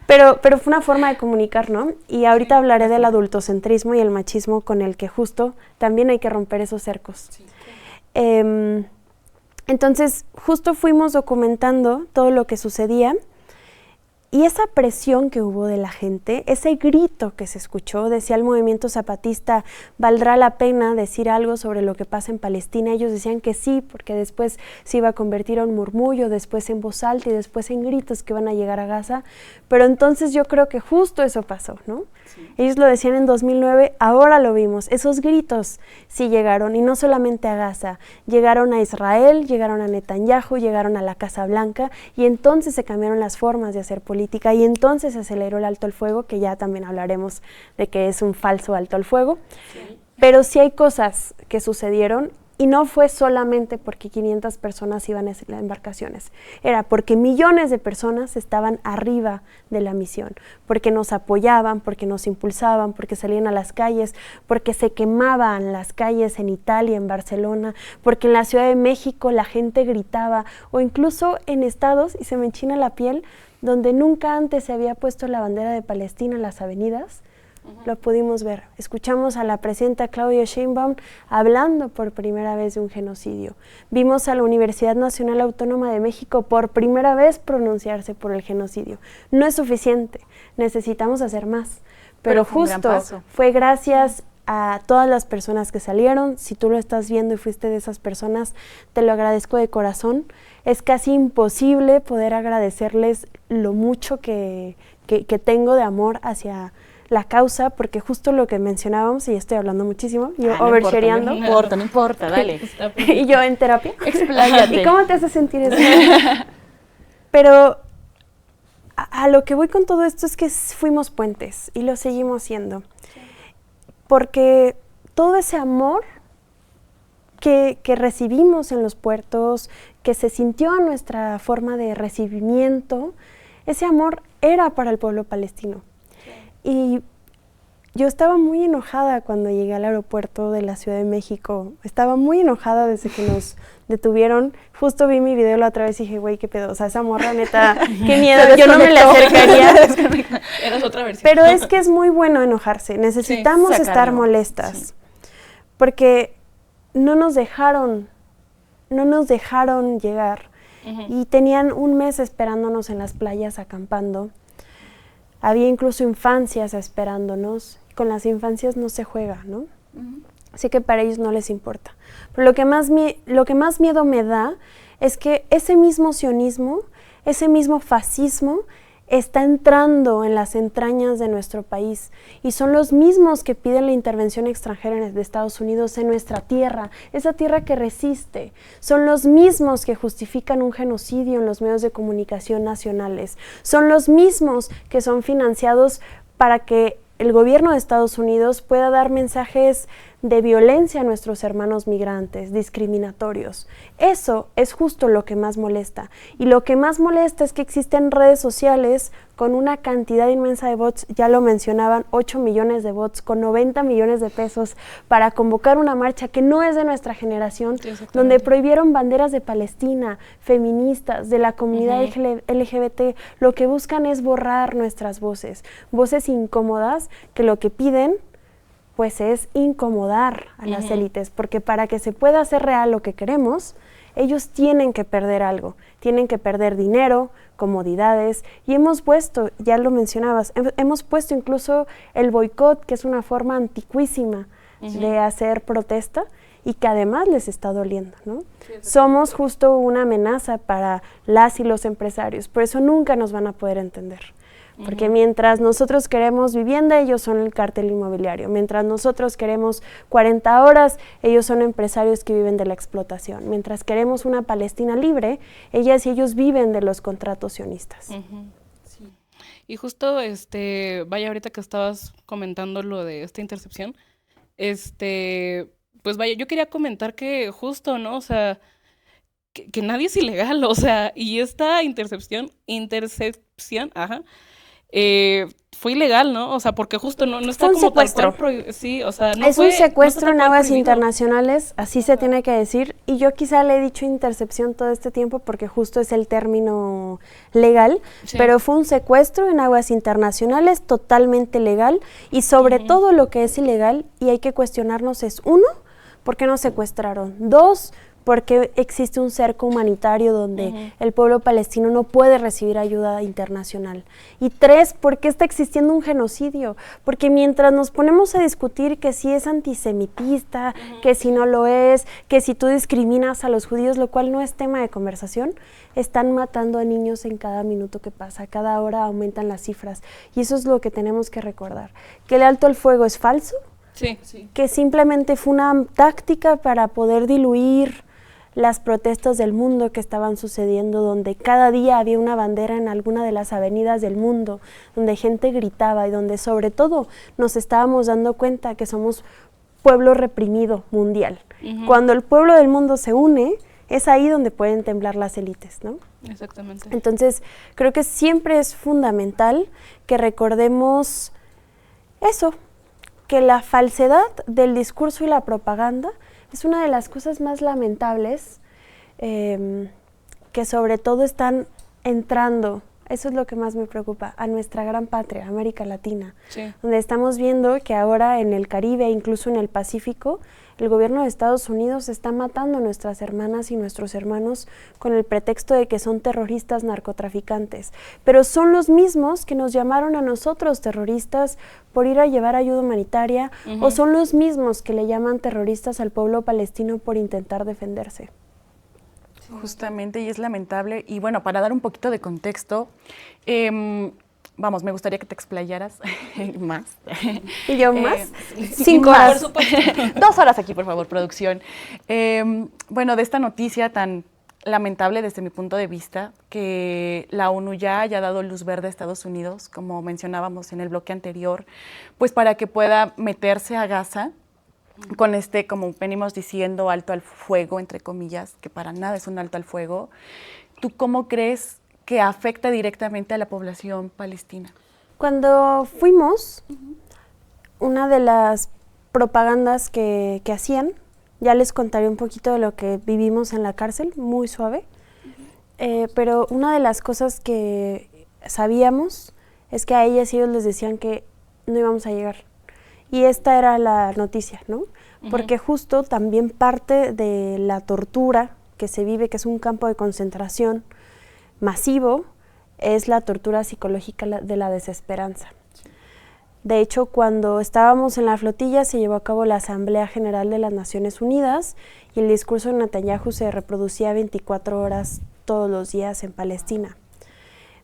pero fue una forma de comunicar, ¿no? Y ahorita hablaré del adultocentrismo y el machismo con el que justo también hay que romper esos cercos. Sí. Entonces, justo fuimos documentando todo lo que sucedía. Y esa presión que hubo de la gente, ese grito que se escuchó, decía el movimiento zapatista, ¿valdrá la pena decir algo sobre lo que pasa en Palestina? Ellos decían que sí, porque después se iba a convertir en un murmullo, después en voz alta y después en gritos que iban a llegar a Gaza. Pero entonces yo creo que justo eso pasó, ¿no? Sí. Ellos lo decían en 2009, ahora lo vimos. Esos gritos sí llegaron, y no solamente a Gaza, llegaron a Israel, llegaron a Netanyahu, llegaron a la Casa Blanca, y entonces se cambiaron las formas de hacer política, y entonces se aceleró el alto al fuego, que ya también hablaremos de que es un falso alto al fuego. Sí. Pero sí hay cosas que sucedieron, y no fue solamente porque 500 personas iban a las embarcaciones, era porque millones de personas estaban arriba de la misión, porque nos apoyaban, porque nos impulsaban, porque salían a las calles, porque se quemaban las calles en Italia, en Barcelona, porque en la Ciudad de México la gente gritaba, o incluso en estados, y se me enchina la piel, donde nunca antes se había puesto la bandera de Palestina en las avenidas. Lo pudimos ver. Escuchamos a la presidenta Claudia Sheinbaum hablando por primera vez de un genocidio. Vimos a la Universidad Nacional Autónoma de México por primera vez pronunciarse por el genocidio. No es suficiente, necesitamos hacer más. Pero justo fue gracias a todas las personas que salieron. Si tú lo estás viendo y fuiste de esas personas, te lo agradezco de corazón. Es casi imposible poder agradecerles lo mucho que tengo de amor hacia la causa, porque justo lo que mencionábamos, y estoy hablando muchísimo, yo No overshareando. importa, no importa, dale. Y yo en terapia. Expláyate. ¿Y cómo te hace sentir eso? Pero a lo que voy con todo esto es que fuimos puentes y lo seguimos siendo. Porque todo ese amor que recibimos en los puertos, que se sintió en nuestra forma de recibimiento, ese amor era para el pueblo palestino. Y yo estaba muy enojada cuando llegué al aeropuerto de la Ciudad de México. Estaba muy enojada desde que nos detuvieron. Justo vi mi video la otra vez y dije, güey, qué pedo. O sea, esa morra neta, qué miedo. Yo no me la acercaría. Eras otra versión. Pero es que es muy bueno enojarse. Necesitamos estar molestas. Sí. Porque no nos dejaron llegar. Y tenían un mes esperándonos en las playas acampando. Había incluso infancias esperándonos. Con las infancias no se juega, ¿no? Así que para ellos no les importa. Pero lo que más miedo me da es que ese mismo sionismo, ese mismo fascismo, está entrando en las entrañas de nuestro país y son los mismos que piden la intervención extranjera de Estados Unidos en nuestra tierra, esa tierra que resiste. Son los mismos que justifican un genocidio en los medios de comunicación nacionales. Son los mismos que son financiados para que el gobierno de Estados Unidos pueda dar mensajes de violencia a nuestros hermanos migrantes, discriminatorios. Eso es justo lo que más molesta. Y lo que más molesta es que existen redes sociales con una cantidad inmensa de bots, ya lo mencionaban, 8 millones de bots con 90 millones de pesos para convocar una marcha que no es de nuestra generación, donde prohibieron banderas de Palestina, feministas, de la comunidad LGBT. Lo que buscan es borrar nuestras voces incómodas que lo que piden pues es incomodar a las élites, porque para que se pueda hacer real lo que queremos, ellos tienen que perder algo, tienen que perder dinero, comodidades, y hemos puesto, ya lo mencionabas, hemos puesto incluso el boicot, que es una forma antiquísima de hacer protesta y que además les está doliendo, ¿no? Sí, somos justo una amenaza para las y los empresarios, por eso nunca nos van a poder entender. Porque mientras nosotros queremos vivienda, ellos son el cártel inmobiliario. Mientras nosotros queremos 40 horas, ellos son empresarios que viven de la explotación. Mientras queremos una Palestina libre, ellas y ellos viven de los contratos sionistas. Sí. Y justo, vaya, ahorita que estabas comentando lo de esta intercepción, pues vaya, yo quería comentar que justo, ¿no? O sea, que nadie es ilegal, o sea, y esta intercepción, fue ilegal, ¿no? O sea, porque justo no está como tal cual sí, o sea, es un secuestro en aguas internacionales, así se tiene que decir, y yo quizá le he dicho intercepción todo este tiempo porque justo es el término legal, pero fue un secuestro en aguas internacionales totalmente legal, y sobre todo lo que es ilegal, y hay que cuestionarnos es, 1, ¿por qué nos secuestraron? 2, porque existe un cerco humanitario donde el pueblo palestino no puede recibir ayuda internacional. Y 3, ¿por qué está existiendo un genocidio? Porque mientras nos ponemos a discutir que si es antisemitista, que si no lo es, que si tú discriminas a los judíos, lo cual no es tema de conversación, están matando a niños en cada minuto que pasa, cada hora aumentan las cifras. Y eso es lo que tenemos que recordar, que el alto al fuego es falso, que simplemente fue una táctica para poder diluir las protestas del mundo que estaban sucediendo, donde cada día había una bandera en alguna de las avenidas del mundo, donde gente gritaba y donde sobre todo nos estábamos dando cuenta que somos pueblo reprimido mundial. Cuando el pueblo del mundo se une, es ahí donde pueden temblar las élites, ¿no? Exactamente. Entonces, creo que siempre es fundamental que recordemos eso, que la falsedad del discurso y la propaganda es una de las cosas más lamentables que sobre todo están entrando, eso es lo que más me preocupa, a nuestra gran patria, América Latina, donde estamos viendo que ahora en el Caribe, incluso en el Pacífico, el gobierno de Estados Unidos está matando a nuestras hermanas y nuestros hermanos con el pretexto de que son terroristas narcotraficantes, pero son los mismos que nos llamaron a nosotros terroristas por ir a llevar ayuda humanitaria, o son los mismos que le llaman terroristas al pueblo palestino por intentar defenderse. Justamente, y es lamentable. Y bueno, para dar un poquito de contexto, vamos, me gustaría que te explayaras más. ¿Y yo más? Sí, 5 más. horas. Por supuesto. 2 horas aquí, por favor, producción. Bueno, de esta noticia tan lamentable desde mi punto de vista, que la ONU ya haya dado luz verde a Estados Unidos, como mencionábamos en el bloque anterior, pues para que pueda meterse a Gaza con como venimos diciendo, alto al fuego, entre comillas, que para nada es un alto al fuego. ¿Tú cómo crees que afecta directamente a la población palestina? Cuando fuimos, una de las propagandas que hacían, ya les contaré un poquito de lo que vivimos en la cárcel, muy suave, pero una de las cosas que sabíamos es que a ellas y ellos les decían que no íbamos a llegar. Y esta era la noticia, ¿no? Porque justo también parte de la tortura que se vive, que es un campo de concentración masivo, es la tortura psicológica de la desesperanza. De hecho, cuando estábamos en la flotilla se llevó a cabo la Asamblea General de las Naciones Unidas y el discurso de Netanyahu se reproducía 24 horas todos los días en Palestina.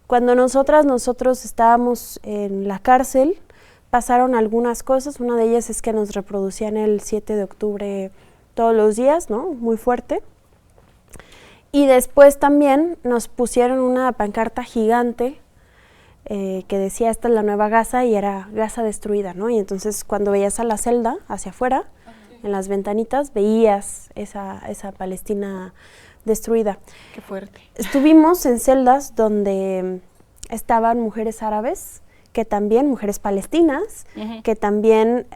Cuando nosotros estábamos en la cárcel, pasaron algunas cosas. Una de ellas es que nos reproducían el 7 de octubre todos los días, ¿no? Muy fuerte. Y después también nos pusieron una pancarta gigante que decía esta es la nueva Gaza y era Gaza destruida, ¿no? Y entonces cuando veías a la celda hacia afuera, en las ventanitas, veías esa Palestina destruida. Qué fuerte. Estuvimos en celdas donde estaban mujeres árabes, que también, mujeres palestinas, que también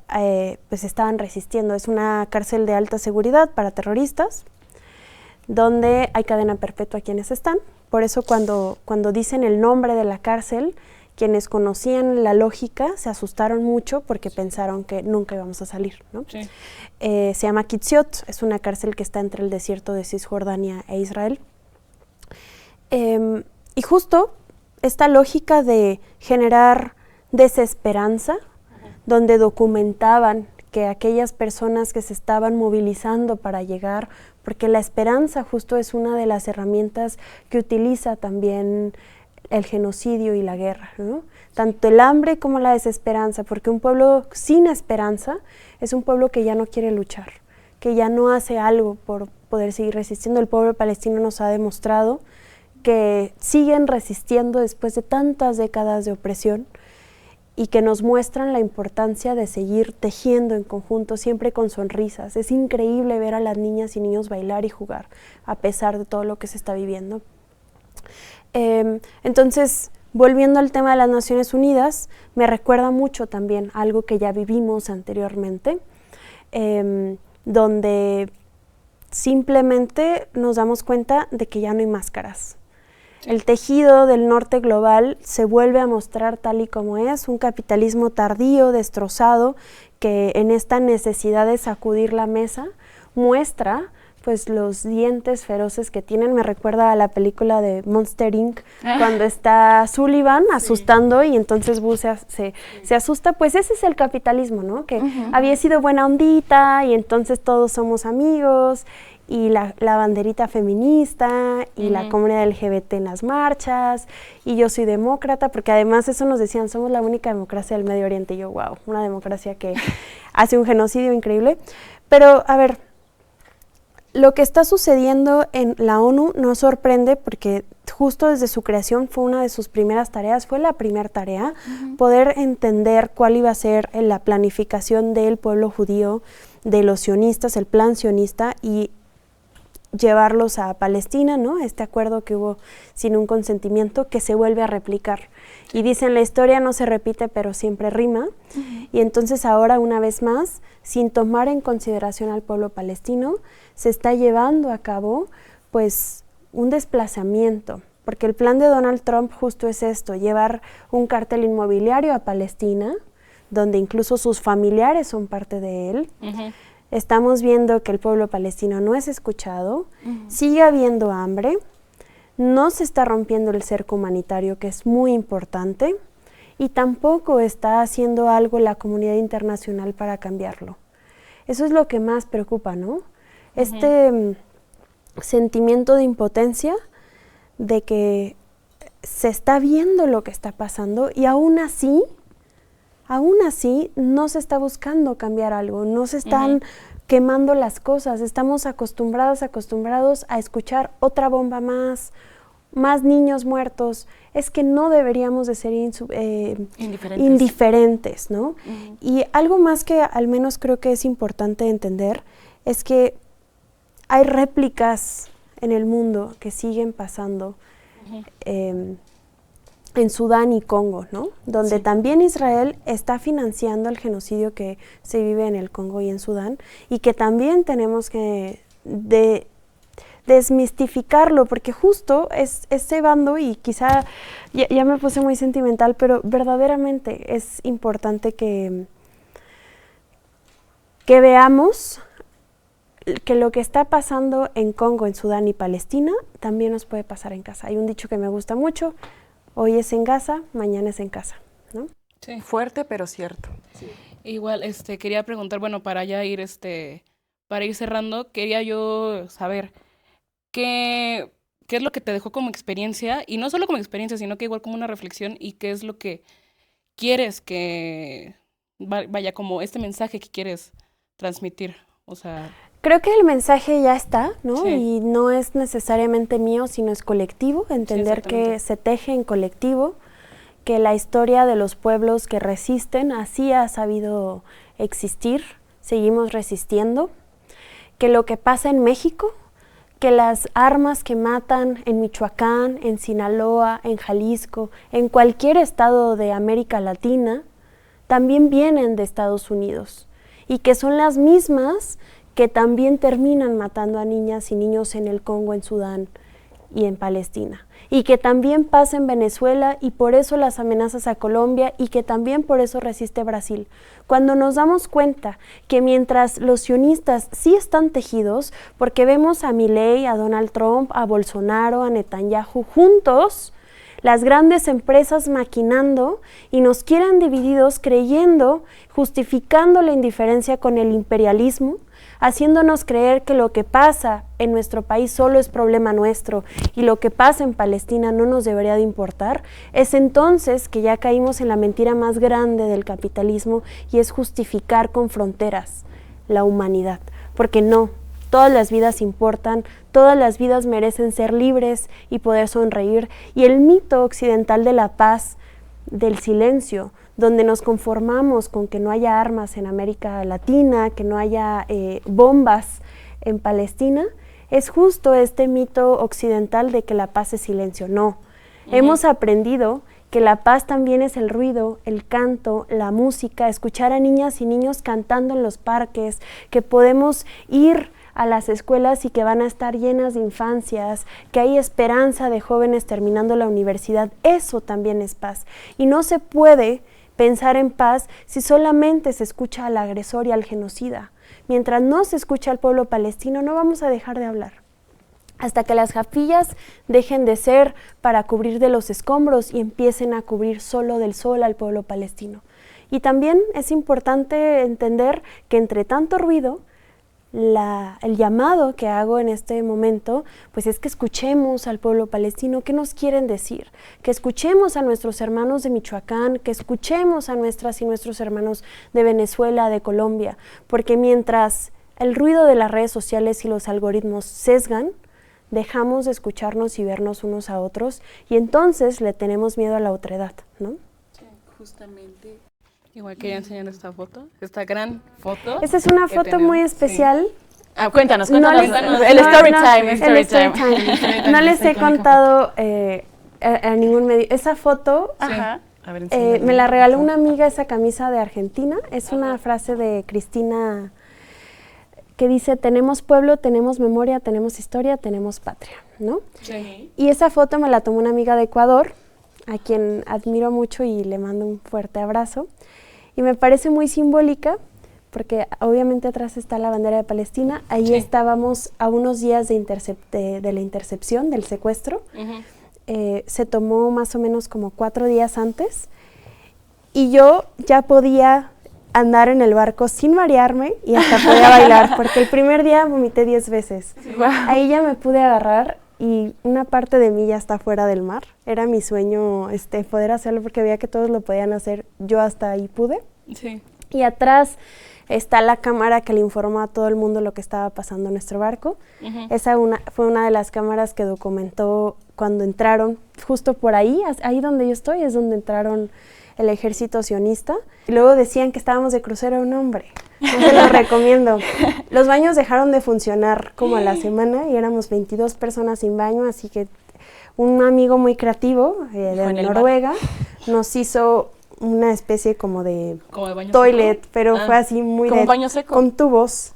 pues estaban resistiendo. Es una cárcel de alta seguridad para terroristas, donde hay cadena perpetua a quienes están. Por eso cuando dicen el nombre de la cárcel, quienes conocían la lógica se asustaron mucho porque pensaron que nunca íbamos a salir, ¿no? Sí. Se llama Kitziot, es una cárcel que está entre el desierto de Cisjordania e Israel. Y justo esta lógica de generar desesperanza, donde documentaban que aquellas personas que se estaban movilizando para llegar, porque la esperanza justo es una de las herramientas que utiliza también el genocidio y la guerra, ¿no? Tanto el hambre como la desesperanza, porque un pueblo sin esperanza es un pueblo que ya no quiere luchar, que ya no hace algo por poder seguir resistiendo. El pueblo palestino nos ha demostrado que siguen resistiendo después de tantas décadas de opresión y que nos muestran la importancia de seguir tejiendo en conjunto, siempre con sonrisas. Es increíble ver a las niñas y niños bailar y jugar, a pesar de todo lo que se está viviendo. Entonces, volviendo al tema de las Naciones Unidas, me recuerda mucho también algo que ya vivimos anteriormente, donde simplemente nos damos cuenta de que ya no hay máscaras. El tejido del norte global se vuelve a mostrar tal y como es, un capitalismo tardío, destrozado, que en esta necesidad de sacudir la mesa muestra pues los dientes feroces que tienen. Me recuerda a la película de Monster Inc. Cuando está Sullivan asustando y entonces Boo se asusta. Pues ese es el capitalismo, ¿no? Que había sido buena ondita y entonces todos somos amigos y la banderita feminista y la comunidad LGBT en las marchas y yo soy demócrata, porque además eso nos decían, somos la única democracia del Medio Oriente. Y yo, wow, una democracia que hace un genocidio increíble. Pero, a ver, lo que está sucediendo en la ONU nos sorprende porque justo desde su creación fue una de sus primeras tareas, fue la primera tarea, poder entender cuál iba a ser la planificación del pueblo judío, de los sionistas, el plan sionista, y llevarlos a Palestina, ¿no? Este acuerdo que hubo sin un consentimiento que se vuelve a replicar. Y dicen, la historia no se repite, pero siempre rima. Y entonces ahora, una vez más, sin tomar en consideración al pueblo palestino, se está llevando a cabo, pues, un desplazamiento. Porque el plan de Donald Trump justo es esto, llevar un cártel inmobiliario a Palestina, donde incluso sus familiares son parte de él. Estamos viendo que el pueblo palestino no es escuchado, sigue habiendo hambre, no se está rompiendo el cerco humanitario, que es muy importante, y tampoco está haciendo algo la comunidad internacional para cambiarlo. Eso es lo que más preocupa, ¿no? Este sentimiento de impotencia, de que se está viendo lo que está pasando y aún así no se está buscando cambiar algo, no se están quemando las cosas, estamos acostumbrados a escuchar otra bomba más niños muertos. Es que no deberíamos de ser indiferentes, ¿no? Y algo más que al menos creo que es importante entender es que hay réplicas en el mundo que siguen pasando en Sudán y Congo, ¿no? Donde también Israel está financiando el genocidio que se vive en el Congo y en Sudán, y que también tenemos que desmistificarlo, porque justo es ese bando, y quizá ya me puse muy sentimental, pero verdaderamente es importante que veamos que lo que está pasando en Congo, en Sudán y Palestina también nos puede pasar en casa. Hay un dicho que me gusta mucho: hoy es en Gaza, mañana es en casa, ¿no? Sí. Fuerte, pero cierto. Sí. Igual, quería preguntar, bueno, para ya ir, para ir cerrando, quería yo saber qué es lo que te dejó como experiencia, y no solo como experiencia, sino que igual como una reflexión, y qué es lo que quieres que vaya como este mensaje que quieres transmitir, o sea... Creo que el mensaje ya está, ¿no? Sí. Y no es necesariamente mío, sino es colectivo, entender que se teje en colectivo, que la historia de los pueblos que resisten así ha sabido existir, seguimos resistiendo, que lo que pasa en México, que las armas que matan en Michoacán, en Sinaloa, en Jalisco, en cualquier estado de América Latina, también vienen de Estados Unidos, y que son las mismas que también terminan matando a niñas y niños en el Congo, en Sudán y en Palestina, y que también pasa en Venezuela, y por eso las amenazas a Colombia, y que también por eso resiste Brasil. Cuando nos damos cuenta que mientras los sionistas sí están tejidos, porque vemos a Milei, a Donald Trump, a Bolsonaro, a Netanyahu juntos, las grandes empresas maquinando y nos quieren divididos, creyendo, justificando la indiferencia con el imperialismo, haciéndonos creer que lo que pasa en nuestro país solo es problema nuestro y lo que pasa en Palestina no nos debería de importar, es entonces que ya caímos en la mentira más grande del capitalismo, y es justificar con fronteras la humanidad, porque no, todas las vidas importan, todas las vidas merecen ser libres y poder sonreír, y el mito occidental de la paz, del silencio, donde nos conformamos con que no haya armas en América Latina, que no haya bombas en Palestina, es justo este mito occidental de que la paz es silencio. No, hemos aprendido que la paz también es el ruido, el canto, la música, escuchar a niñas y niños cantando en los parques, que podemos ir a las escuelas y que van a estar llenas de infancias, que hay esperanza de jóvenes terminando la universidad. Eso también es paz. Y no se puede pensar en paz si solamente se escucha al agresor y al genocida. Mientras no se escucha al pueblo palestino, no vamos a dejar de hablar. Hasta que las jafillas dejen de ser para cubrir de los escombros y empiecen a cubrir solo del sol al pueblo palestino. Y también es importante entender que entre tanto ruido, el llamado que hago en este momento, pues es que escuchemos al pueblo palestino, qué nos quieren decir, que escuchemos a nuestros hermanos de Michoacán, que escuchemos a nuestras y nuestros hermanos de Venezuela, de Colombia, porque mientras el ruido de las redes sociales y los algoritmos sesgan, dejamos de escucharnos y vernos unos a otros, y entonces le tenemos miedo a la otredad, ¿no? Sí, justamente. Igual quería enseñar esta foto, esta gran foto. Esta es una foto muy especial. Sí. Cuéntanos. El story time. No les he contado a ningún medio. Esa foto a ver, me la regaló una amiga, esa camisa de Argentina. Es una frase de Cristina que dice: tenemos pueblo, tenemos memoria, tenemos historia, tenemos patria, ¿no? Sí. Y esa foto me la tomó una amiga de Ecuador, a quien admiro mucho y le mando un fuerte abrazo. Y me parece muy simbólica, porque obviamente atrás está la bandera de Palestina. Ahí estábamos a unos días de la intercepción, del secuestro. Se tomó más o menos como 4 días antes. Y yo ya podía andar en el barco sin marearme y hasta podía bailar, porque el primer día vomité 10 veces. Wow. Ahí ya me pude agarrar y una parte de mí ya está fuera del mar. Era mi sueño poder hacerlo porque veía que todos lo podían hacer, yo hasta ahí pude. Sí. Y atrás está la cámara que le informó a todo el mundo lo que estaba pasando en nuestro barco. Esa fue una de las cámaras que documentó cuando entraron, justo por ahí donde yo estoy, es donde entraron el ejército sionista. Y luego decían que estábamos de crucero, un hombre. No se lo recomiendo. Los baños dejaron de funcionar como a la semana y éramos 22 personas sin baño, así que un amigo muy creativo de Noruega nos hizo una especie como de baño toilet, seco, pero fue así muy ¿como de baño seco? con tubos,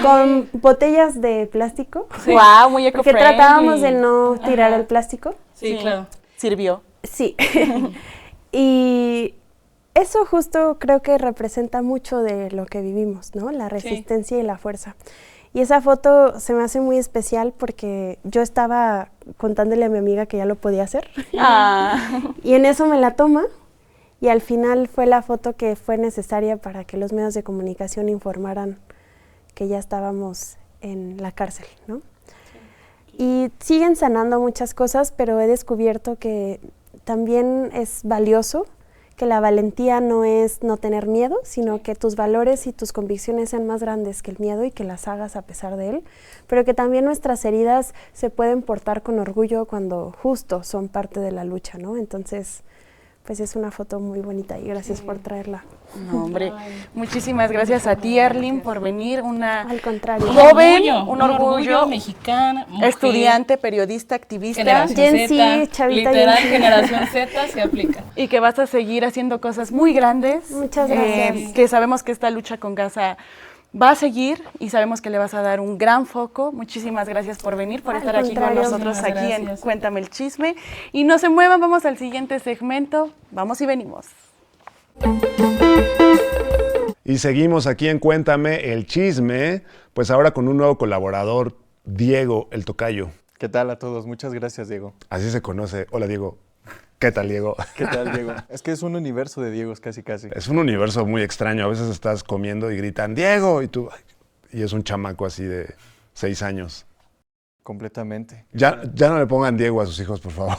con botellas de plástico. Sí. Wow, muy Porque eco-friendly. tratábamos de no tirar el plástico. Sí, claro. Sirvió. Sí. Y eso justo creo que representa mucho de lo que vivimos, ¿no? La resistencia y la fuerza. Y esa foto se me hace muy especial porque yo estaba contándole a mi amiga que ya lo podía hacer. Y en eso me la toma y al final fue la foto que fue necesaria para que los medios de comunicación informaran que ya estábamos en la cárcel, ¿no? Y siguen sanando muchas cosas, pero he descubierto que también es valioso, que la valentía no es no tener miedo, sino que tus valores y tus convicciones sean más grandes que el miedo y que las hagas a pesar de él, pero que también nuestras heridas se pueden portar con orgullo cuando justo son parte de la lucha, ¿no? Entonces, pues es una foto muy bonita y gracias por traerla. No, hombre, muchísimas gracias a ti, Erlyn, por venir. Al contrario. Joven, un orgullo mexicana, mujer, estudiante, periodista, activista. generación Gen Z, Z, chavita literal, Gen Z. generación Z se aplica. Y que vas a seguir haciendo cosas muy grandes. Muchas gracias. Que sabemos que esta lucha con Gaza va a seguir y sabemos que le vas a dar un gran foco. Muchísimas gracias por venir, por Al estar aquí con contrario. nosotros Muchísimas aquí en gracias. Cuéntame el Chisme. Y no se muevan, vamos al siguiente segmento. Vamos y venimos. Y seguimos aquí en Cuéntame el Chisme, pues ahora con un nuevo colaborador, Diego, el tocayo. ¿Qué tal a todos? Muchas gracias, Diego. Así se conoce. Hola, Diego. ¿Qué tal, Diego? ¿Qué tal, Diego? Es que es un universo de Diegos casi. Es un universo muy extraño. A veces estás comiendo y gritan, ¡Diego! Y tú, ay, y es un chamaco así de 6 años. Completamente. Ya no le pongan Diego a sus hijos, por favor.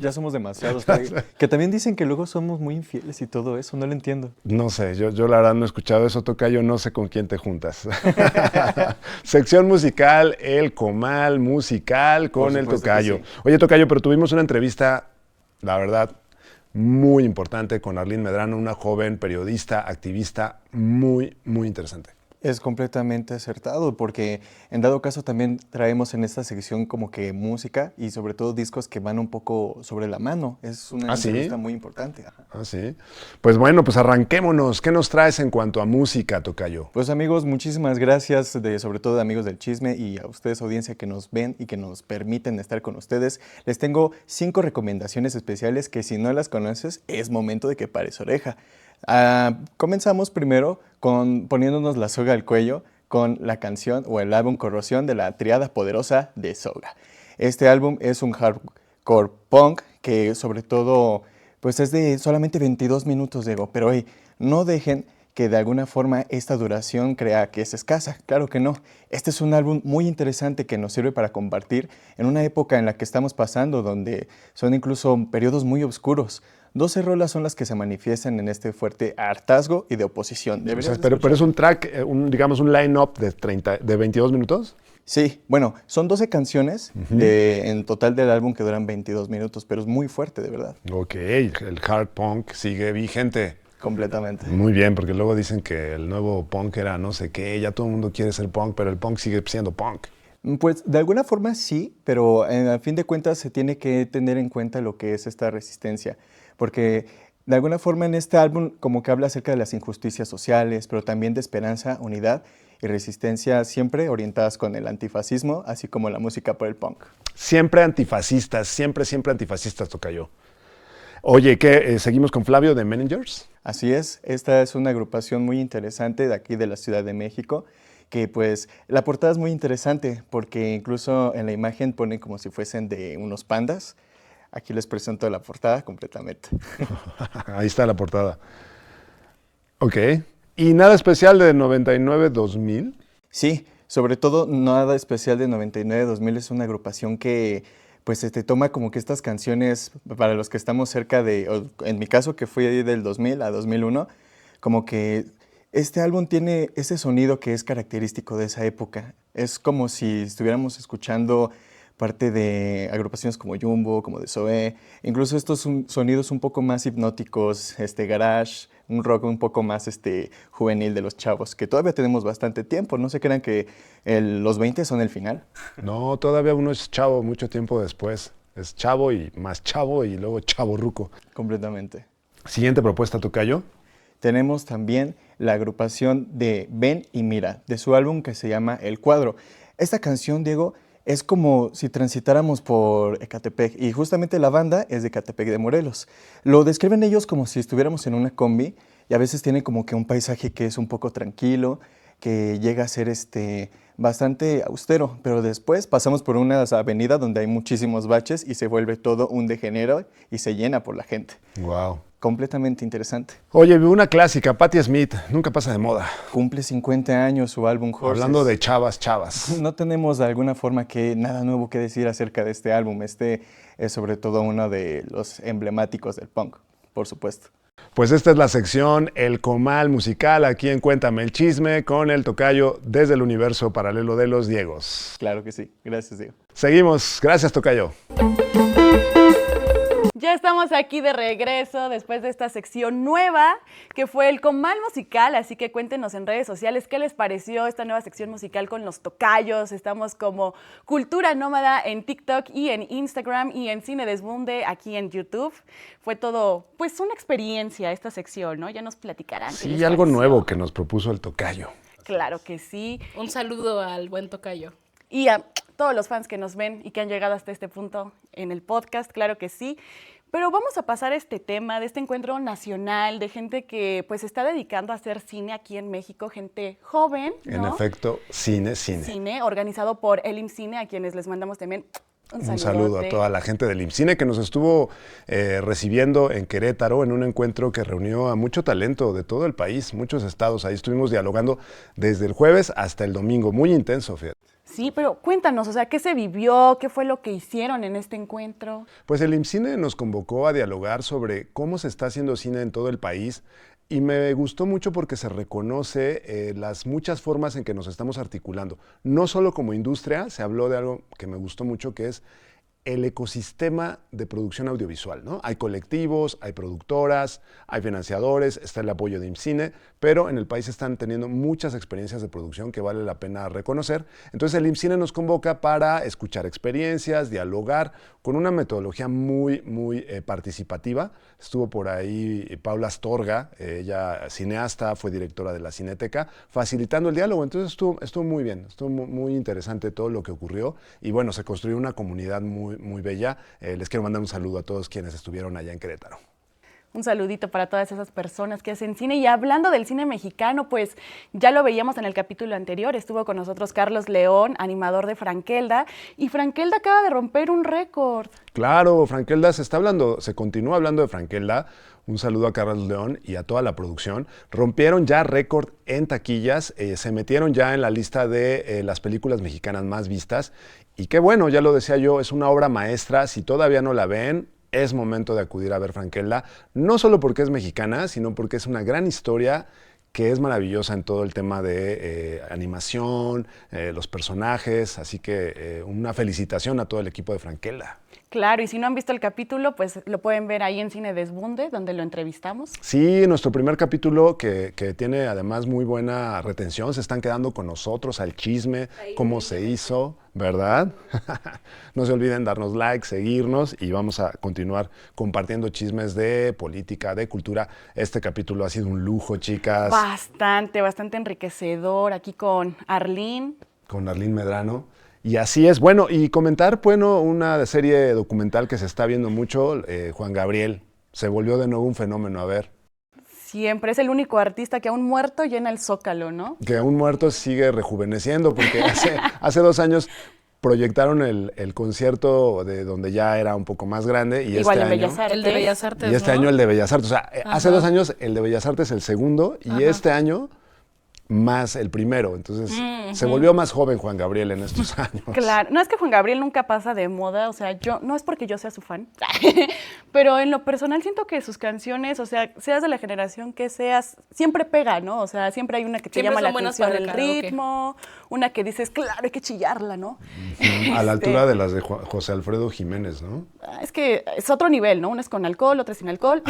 Ya somos demasiados. Que también dicen que luego somos muy infieles y todo eso. No lo entiendo. No sé, yo la verdad no he escuchado eso, tocayo, no sé con quién te juntas. Sección musical, el comal musical con Por el supuesto que tocayo. sí. Oye, tocayo, pero tuvimos una entrevista, la verdad, muy importante con Arlene Medrano, una joven periodista, activista, muy, muy interesante. Es completamente acertado porque en dado caso también traemos en esta sección como que música y sobre todo discos que van un poco sobre la mano. Es una entrevista muy importante. Ajá. Ah, sí. Pues bueno, pues arranquémonos. ¿Qué nos traes en cuanto a música, tocayo? Pues amigos, muchísimas gracias, sobre todo de Amigos del Chisme y a ustedes audiencia que nos ven y que nos permiten estar con ustedes. Les tengo 5 recomendaciones especiales que si no las conoces es momento de que pares oreja. Comenzamos primero poniéndonos la soga al cuello con la canción o el álbum Corrosión de la triada poderosa de Soga. Este álbum es un hardcore punk que sobre todo pues es de solamente 22 minutos, Diego, pero hey, no dejen que de alguna forma esta duración crea que es escasa. Claro que no. Este es un álbum muy interesante que nos sirve para compartir en una época en la que estamos pasando, donde son incluso periodos muy oscuros. 12 rolas son las que se manifiestan en este fuerte hartazgo y de oposición. O sea, pero es un track, digamos un line-up de 22 minutos. Sí, bueno, son 12 canciones en total del álbum que duran 22 minutos, pero es muy fuerte, de verdad. Ok, el hard punk sigue vigente. Completamente. Muy bien, porque luego dicen que el nuevo punk era no sé qué, ya todo el mundo quiere ser punk, pero el punk sigue siendo punk. Pues de alguna forma sí, pero a fin de cuentas se tiene que tener en cuenta lo que es esta resistencia, porque de alguna forma en este álbum como que habla acerca de las injusticias sociales, pero también de esperanza, unidad y resistencia siempre orientadas con el antifascismo, así como la música por el punk. Siempre antifascistas, siempre antifascistas, tocayo. Oye, ¿qué? ¿Seguimos con Flavio de Managers? Así es, esta es una agrupación muy interesante de aquí de la Ciudad de México, que pues la portada es muy interesante porque incluso en la imagen ponen como si fuesen de unos pandas. Aquí les presento la portada completamente. Ahí está la portada. Ok. ¿Y nada especial de 99-2000? Sí, Sobre todo, Nada Especial de 99-2000 es una agrupación que pues toma como que estas canciones, para los que estamos cerca de, o en mi caso que fui del 2000 a 2001, como que este álbum tiene ese sonido que es característico de esa época. Es como si estuviéramos escuchando parte de agrupaciones como Jumbo, como de Zoé, incluso estos sonidos un poco más hipnóticos, garage, un rock un poco más juvenil de los chavos, que todavía tenemos bastante tiempo, no se crean que los 20 son el final. No, todavía uno es chavo mucho tiempo después. Es chavo y más chavo y luego chavo ruco. Completamente. Siguiente propuesta, tocayo. Tenemos también la agrupación de Ven y Mira, de su álbum que se llama El Cuadro. Esta canción, Diego, es como si transitáramos por Ecatepec y justamente la banda es de Ecatepec de Morelos. Lo describen ellos como si estuviéramos en una combi y a veces tiene como que un paisaje que es un poco tranquilo, que llega a ser bastante austero, pero después pasamos por una avenida donde hay muchísimos baches y se vuelve todo un degenero y se llena por la gente. Wow. Completamente interesante. Oye, una clásica, Patti Smith, nunca pasa de moda. Cumple 50 años su álbum Horses. Hablando de chavas. No tenemos de alguna forma nada nuevo que decir acerca de este álbum. Es sobre todo uno de los emblemáticos del punk, por supuesto. Pues esta es la sección El Comal Musical, aquí en Cuéntame el Chisme, con el tocayo desde el universo paralelo de los Diegos. Claro que sí. Gracias, Diego. Seguimos. Gracias, tocayo. Ya estamos aquí de regreso después de esta sección nueva que fue el Comal Musical, así que cuéntenos en redes sociales qué les pareció esta nueva sección musical con los tocayos. Estamos como Cultura Nómada en TikTok y en Instagram y en Cine Desbunde aquí en YouTube. Fue todo, pues, una experiencia esta sección, ¿no? Ya nos platicarán. Sí, algo nuevo que nos propuso el tocayo. Claro que sí. Un saludo al buen tocayo. Y a todos los fans que nos ven y que han llegado hasta este punto en el podcast, claro que sí. Pero vamos a pasar a este tema de este encuentro nacional de gente que pues se está dedicando a hacer cine aquí en México, gente joven, ¿no? En efecto, cine. Cine, organizado por el IMCINE, a quienes les mandamos también un saludo a toda la gente del IMCINE que nos estuvo recibiendo en Querétaro en un encuentro que reunió a mucho talento de todo el país, muchos estados. Ahí estuvimos dialogando desde el jueves hasta el domingo, muy intenso, fíjate. Sí, pero cuéntanos, o sea, ¿qué se vivió? ¿Qué fue lo que hicieron en este encuentro? Pues el IMCINE nos convocó a dialogar sobre cómo se está haciendo cine en todo el país y me gustó mucho porque se reconoce las muchas formas en que nos estamos articulando. No solo como industria, se habló de algo que me gustó mucho, que es el ecosistema de producción audiovisual, ¿no? Hay colectivos, hay productoras, hay financiadores, está el apoyo de IMCINE, pero en el país están teniendo muchas experiencias de producción que vale la pena reconocer. Entonces el IMCINE nos convoca para escuchar experiencias, dialogar con una metodología muy participativa. Estuvo por ahí Paula Astorga, ella cineasta, fue directora de la Cineteca, facilitando el diálogo. Entonces estuvo muy bien, estuvo muy interesante todo lo que ocurrió y bueno, se construyó una comunidad muy bella. Les quiero mandar un saludo a todos quienes estuvieron allá en Querétaro. Un saludito para todas esas personas que hacen cine. Y hablando del cine mexicano, pues ya lo veíamos en el capítulo anterior. Estuvo con nosotros Carlos León, animador de Frankelda. Y Frankelda acaba de romper un récord. Claro, Frankelda se continúa hablando de Frankelda. Un saludo a Carlos León y a toda la producción. Rompieron ya récord en taquillas, se metieron ya en la lista de las películas mexicanas más vistas. Y qué bueno, ya lo decía yo, es una obra maestra. Si todavía no la ven, es momento de acudir a ver Frankelda, no solo porque es mexicana, sino porque es una gran historia que es maravillosa en todo el tema de animación, los personajes, así que una felicitación a todo el equipo de Frankelda. Claro, y si no han visto el capítulo, pues lo pueden ver ahí en Cine Desbunde, donde lo entrevistamos. Sí, nuestro primer capítulo que tiene además muy buena retención, se están quedando con nosotros al chisme, cómo se hizo, ¿verdad? No se olviden darnos like, seguirnos y vamos a continuar compartiendo chismes de política, de cultura. Este capítulo ha sido un lujo, chicas. Bastante enriquecedor aquí con Arlene. Con Arlene Medrano. Y así es. Bueno, y comentar, bueno, una serie documental que se está viendo mucho, Juan Gabriel. Se volvió de nuevo un fenómeno, a ver. Siempre es el único artista que aún muerto llena el Zócalo, ¿no? Que aún muerto sigue rejuveneciendo, porque hace 2 años proyectaron el concierto de donde ya era un poco más grande. Y igual este en año, Bellas Artes. El de Bellas Artes, y este ¿no? año el de Bellas Artes. O sea, Ajá. hace 2 años el de Bellas Artes el segundo, y Ajá. este año más el primero. Entonces, se volvió más joven Juan Gabriel en estos años. Claro, no es que Juan Gabriel nunca pasa de moda, o sea, yo no es porque yo sea su fan, pero en lo personal siento que sus canciones, o sea, seas de la generación que seas, siempre pega, ¿no? O sea, siempre hay una que te Siempre llama la son buenas atención para el el karaoke. ritmo, una que dices, claro, hay que chillarla, ¿no? A la altura de las de José Alfredo Jiménez, ¿no? Es que es otro nivel, ¿no? Una es con alcohol, otra sin alcohol.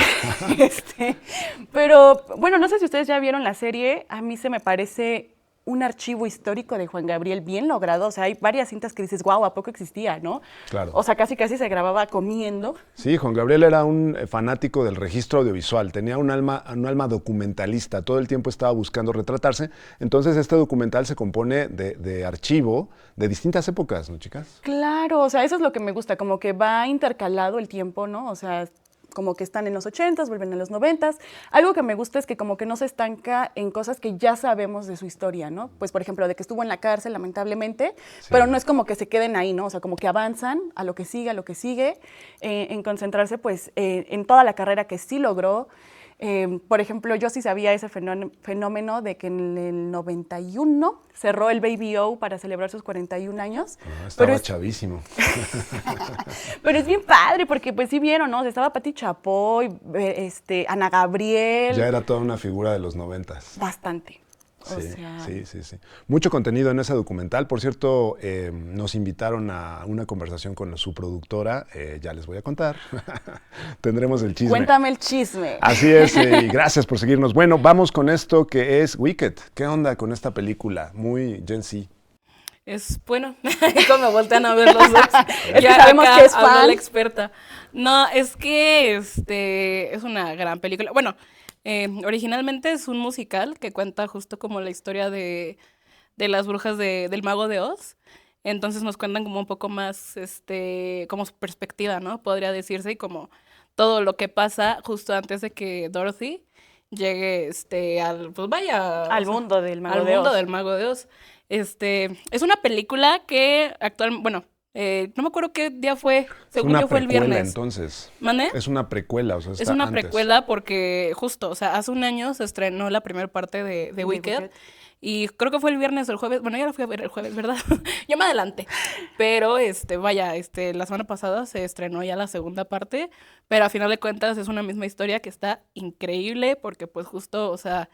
Pero, bueno, no sé si ustedes ya vieron la serie, a mí se me parece un archivo histórico de Juan Gabriel bien logrado. O sea, hay varias cintas que dices, wow, ¿a poco existía, no? Claro. O sea, casi se grababa comiendo. Sí, Juan Gabriel era un fanático del registro audiovisual, tenía un alma documentalista, todo el tiempo estaba buscando retratarse. Entonces, este documental se compone de archivo de distintas épocas, ¿no, chicas? Claro, o sea, eso es lo que me gusta, como que va intercalado el tiempo, ¿no? O sea, como que están en los 80s, vuelven a los 90s. Algo que me gusta es que como que no se estanca en cosas que ya sabemos de su historia, ¿no? Pues, por ejemplo, de que estuvo en la cárcel, lamentablemente, Sí. pero no es como que se queden ahí, ¿no? O sea, como que avanzan a lo que sigue, en concentrarse, pues, en toda la carrera que sí logró. Por ejemplo, yo sí sabía ese fenómeno de que en el 91 cerró el Baby O para celebrar sus 41 años. Estaba chavísimo. Pero es bien padre porque pues sí vieron, ¿no? O sea, estaba Pati Chapoy, Ana Gabriel. Ya era toda una figura de los 90s. Bastante. Sí, O sea, sí. Mucho contenido en ese documental. Por cierto, nos invitaron a una conversación con su productora. Ya les voy a contar. Tendremos el chisme. cuéntame el chisme. Así es, y gracias por seguirnos. Bueno, vamos con esto que es Wicked. ¿Qué onda con esta película? Muy Gen Z. Es bueno, como me voltean a ver los dos. Es que sabemos acá que es habló fan. la experta. No, es que es una gran película. Bueno, originalmente es un musical que cuenta justo como la historia de las brujas del Mago de Oz. Entonces nos cuentan como un poco más, como su perspectiva, ¿no? Podría decirse, y como todo lo que pasa justo antes de que Dorothy llegue, pues vaya. Al o sea, mundo del Mago al de mundo Oz. del Mago de Oz. Es una película que no me acuerdo qué día fue, Es según una yo fue el precuela, viernes. entonces. ¿Mande? Es una precuela, o sea, Es está una antes. precuela porque justo, o sea, hace un año se estrenó la primera parte de Wicked. Wicked. Y creo que fue el viernes o el jueves. Bueno, ya la fui a ver el jueves, ¿verdad? Yo me adelanté. Pero, la semana pasada se estrenó ya la segunda parte. Pero a final de cuentas es una misma historia que está increíble porque pues justo, o sea,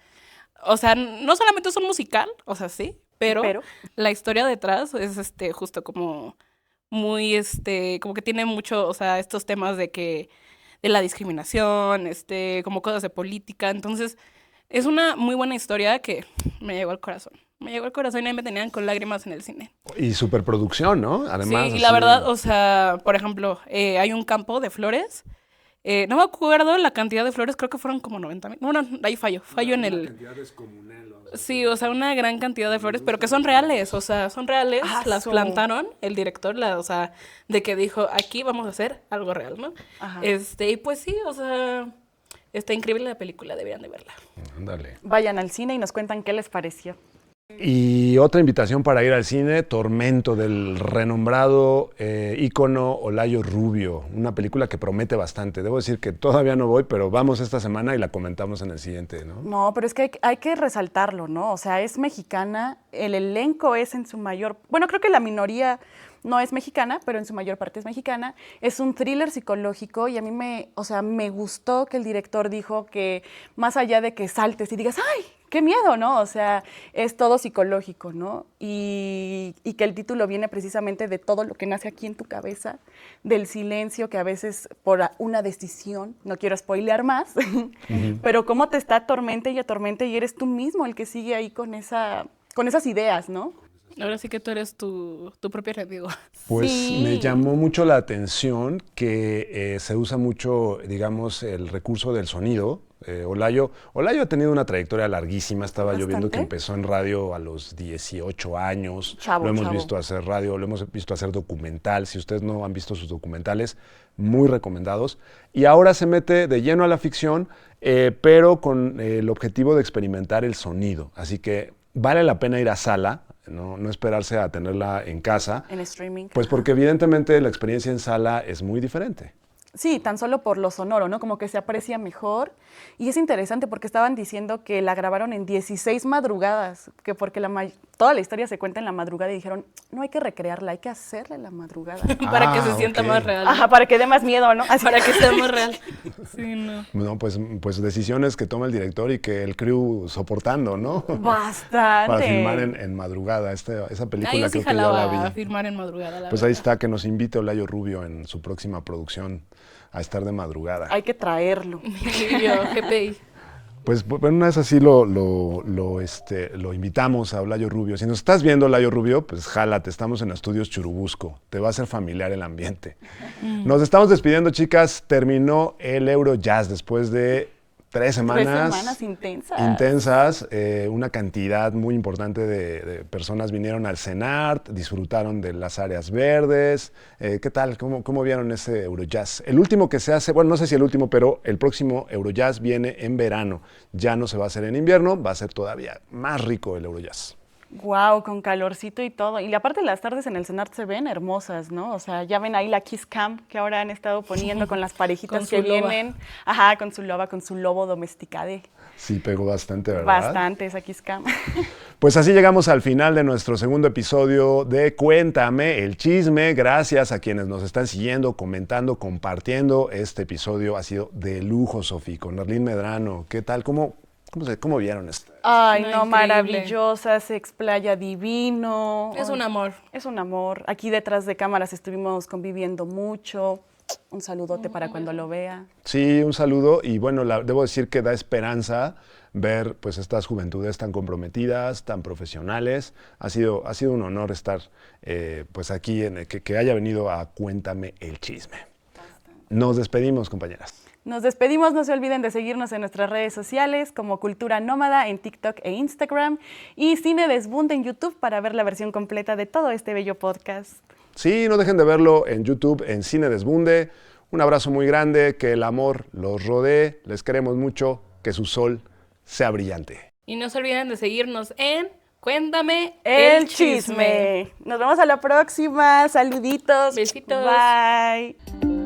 no solamente es un musical, o sea, sí, pero la historia detrás es justo como muy, como que tiene mucho, o sea, estos temas de la discriminación, como cosas de política. Entonces, es una muy buena historia que me llegó al corazón. Me llegó al corazón y ahí me tenían con lágrimas en el cine. Y superproducción, ¿no? Además. Sí, y la así- verdad, o sea, por ejemplo, hay un campo de flores. No me acuerdo la cantidad de flores, creo que fueron como 90,000. Bueno, ahí fallo en el... Sí, o sea, una gran cantidad de flores, pero que son reales, o sea, son reales, Ah, las su- plantaron el director, o sea, de que dijo, aquí vamos a hacer algo real, ¿no? Ajá. Y pues sí, o sea, está increíble la película, deberían de verla. Ándale. Vayan al cine y nos cuentan qué les pareció. Y otra invitación para ir al cine, Tormento, del renombrado ícono Olayo Rubio, una película que promete bastante. Debo decir que todavía no voy, pero vamos esta semana y la comentamos en el siguiente, ¿no? No, pero es que hay que resaltarlo, ¿no? O sea, es mexicana, el elenco es en su mayor... Bueno, creo que la minoría no es mexicana, pero en su mayor parte es mexicana. Es un thriller psicológico y a mí me gustó que el director dijo que más allá de que saltes y digas, ¡ay, qué miedo!, ¿no? O sea, es todo psicológico, ¿no? Y que el título viene precisamente de todo lo que nace aquí en tu cabeza, del silencio que a veces por una decisión, no quiero spoilear más, pero cómo te está atormente y eres tú mismo el que sigue ahí con esas ideas, ¿no? Ahora sí que tú eres tu propio enemigo. Pues Sí. me llamó mucho la atención que se usa mucho, digamos, el recurso del sonido. Olayo ha tenido una trayectoria larguísima. Estaba yo viendo que Bastante. empezó en radio a los 18 años. Chavo, lo hemos chavo. visto hacer radio, lo hemos visto hacer documental. Si ustedes no han visto sus documentales, muy recomendados. Y ahora se mete de lleno a la ficción, pero con el objetivo de experimentar el sonido. Así que vale la pena ir a sala, no esperarse a tenerla en casa. En streaming. Pues porque evidentemente la experiencia en sala es muy diferente. Sí, tan solo por lo sonoro, ¿no? Como que se aprecia mejor. Y es interesante porque estaban diciendo que la grabaron en 16 madrugadas, que porque toda la historia se cuenta en la madrugada y dijeron, no hay que recrearla, hay que hacerla en la madrugada. Para que se sienta ok. más real. Ajá, para que dé más miedo, ¿no? Así. Para que sea más real. Sí, no. No, pues decisiones que toma el director y que el crew soportando, ¿no? Bastante. Para filmar en madrugada. Esa película Yo sí creo que yo la jalaba a vi. filmar en madrugada, la Pues verdad. ahí está, que nos invite Olayo Rubio en su próxima producción a estar de madrugada. Hay que traerlo. Y yo, GPI. Pues bueno, una vez así lo invitamos a Olayo Rubio. Si nos estás viendo, Olayo Rubio, pues jálate, estamos en Estudios Churubusco. Te va a hacer familiar el ambiente. Nos estamos despidiendo, chicas. Terminó el Eurojazz después de 3 semanas. 3 semanas intensas. Intensas, una cantidad muy importante de personas vinieron al CENART, disfrutaron de las áreas verdes. ¿Qué tal? ¿Cómo vieron ese Eurojazz? El último que se hace, bueno, no sé si el último, pero el próximo Eurojazz viene en verano. Ya no se va a hacer en invierno, va a ser todavía más rico el Eurojazz. Wow, con calorcito y todo. Y aparte las tardes en el CENART se ven hermosas, ¿no? O sea, ya ven ahí la Kiss Cam que ahora han estado poniendo con las parejitas Con que su loba. vienen. Ajá, con su lobo domesticade. Sí, pegó bastante, ¿verdad? Bastante esa Kiss Cam. Pues así llegamos al final de nuestro segundo episodio de Cuéntame el Chisme. Gracias a quienes nos están siguiendo, comentando, compartiendo. Este episodio ha sido de lujo, Sofi, con Arlene Medrano. ¿Qué tal? ¿Cómo vieron esto? Ay, No, no, increíble. maravillosa, se explaya divino. Es un amor. Es un amor. Aquí detrás de cámaras estuvimos conviviendo mucho. Un saludote para cuando lo vea. Sí, un saludo y bueno, debo decir que da esperanza ver pues estas juventudes tan comprometidas, tan profesionales. Ha sido un honor estar pues aquí, que haya venido a Cuéntame el Chisme. Nos despedimos, compañeras. Nos despedimos, no se olviden de seguirnos en nuestras redes sociales como Cultura Nómada en TikTok e Instagram y Cine Desbunde en YouTube para ver la versión completa de todo este bello podcast. Sí, no dejen de verlo en YouTube, en Cine Desbunde. Un abrazo muy grande, que el amor los rodee, les queremos mucho, que su sol sea brillante. Y no se olviden de seguirnos en Cuéntame El chisme. Nos vemos a la próxima. Saluditos. Besitos. Bye.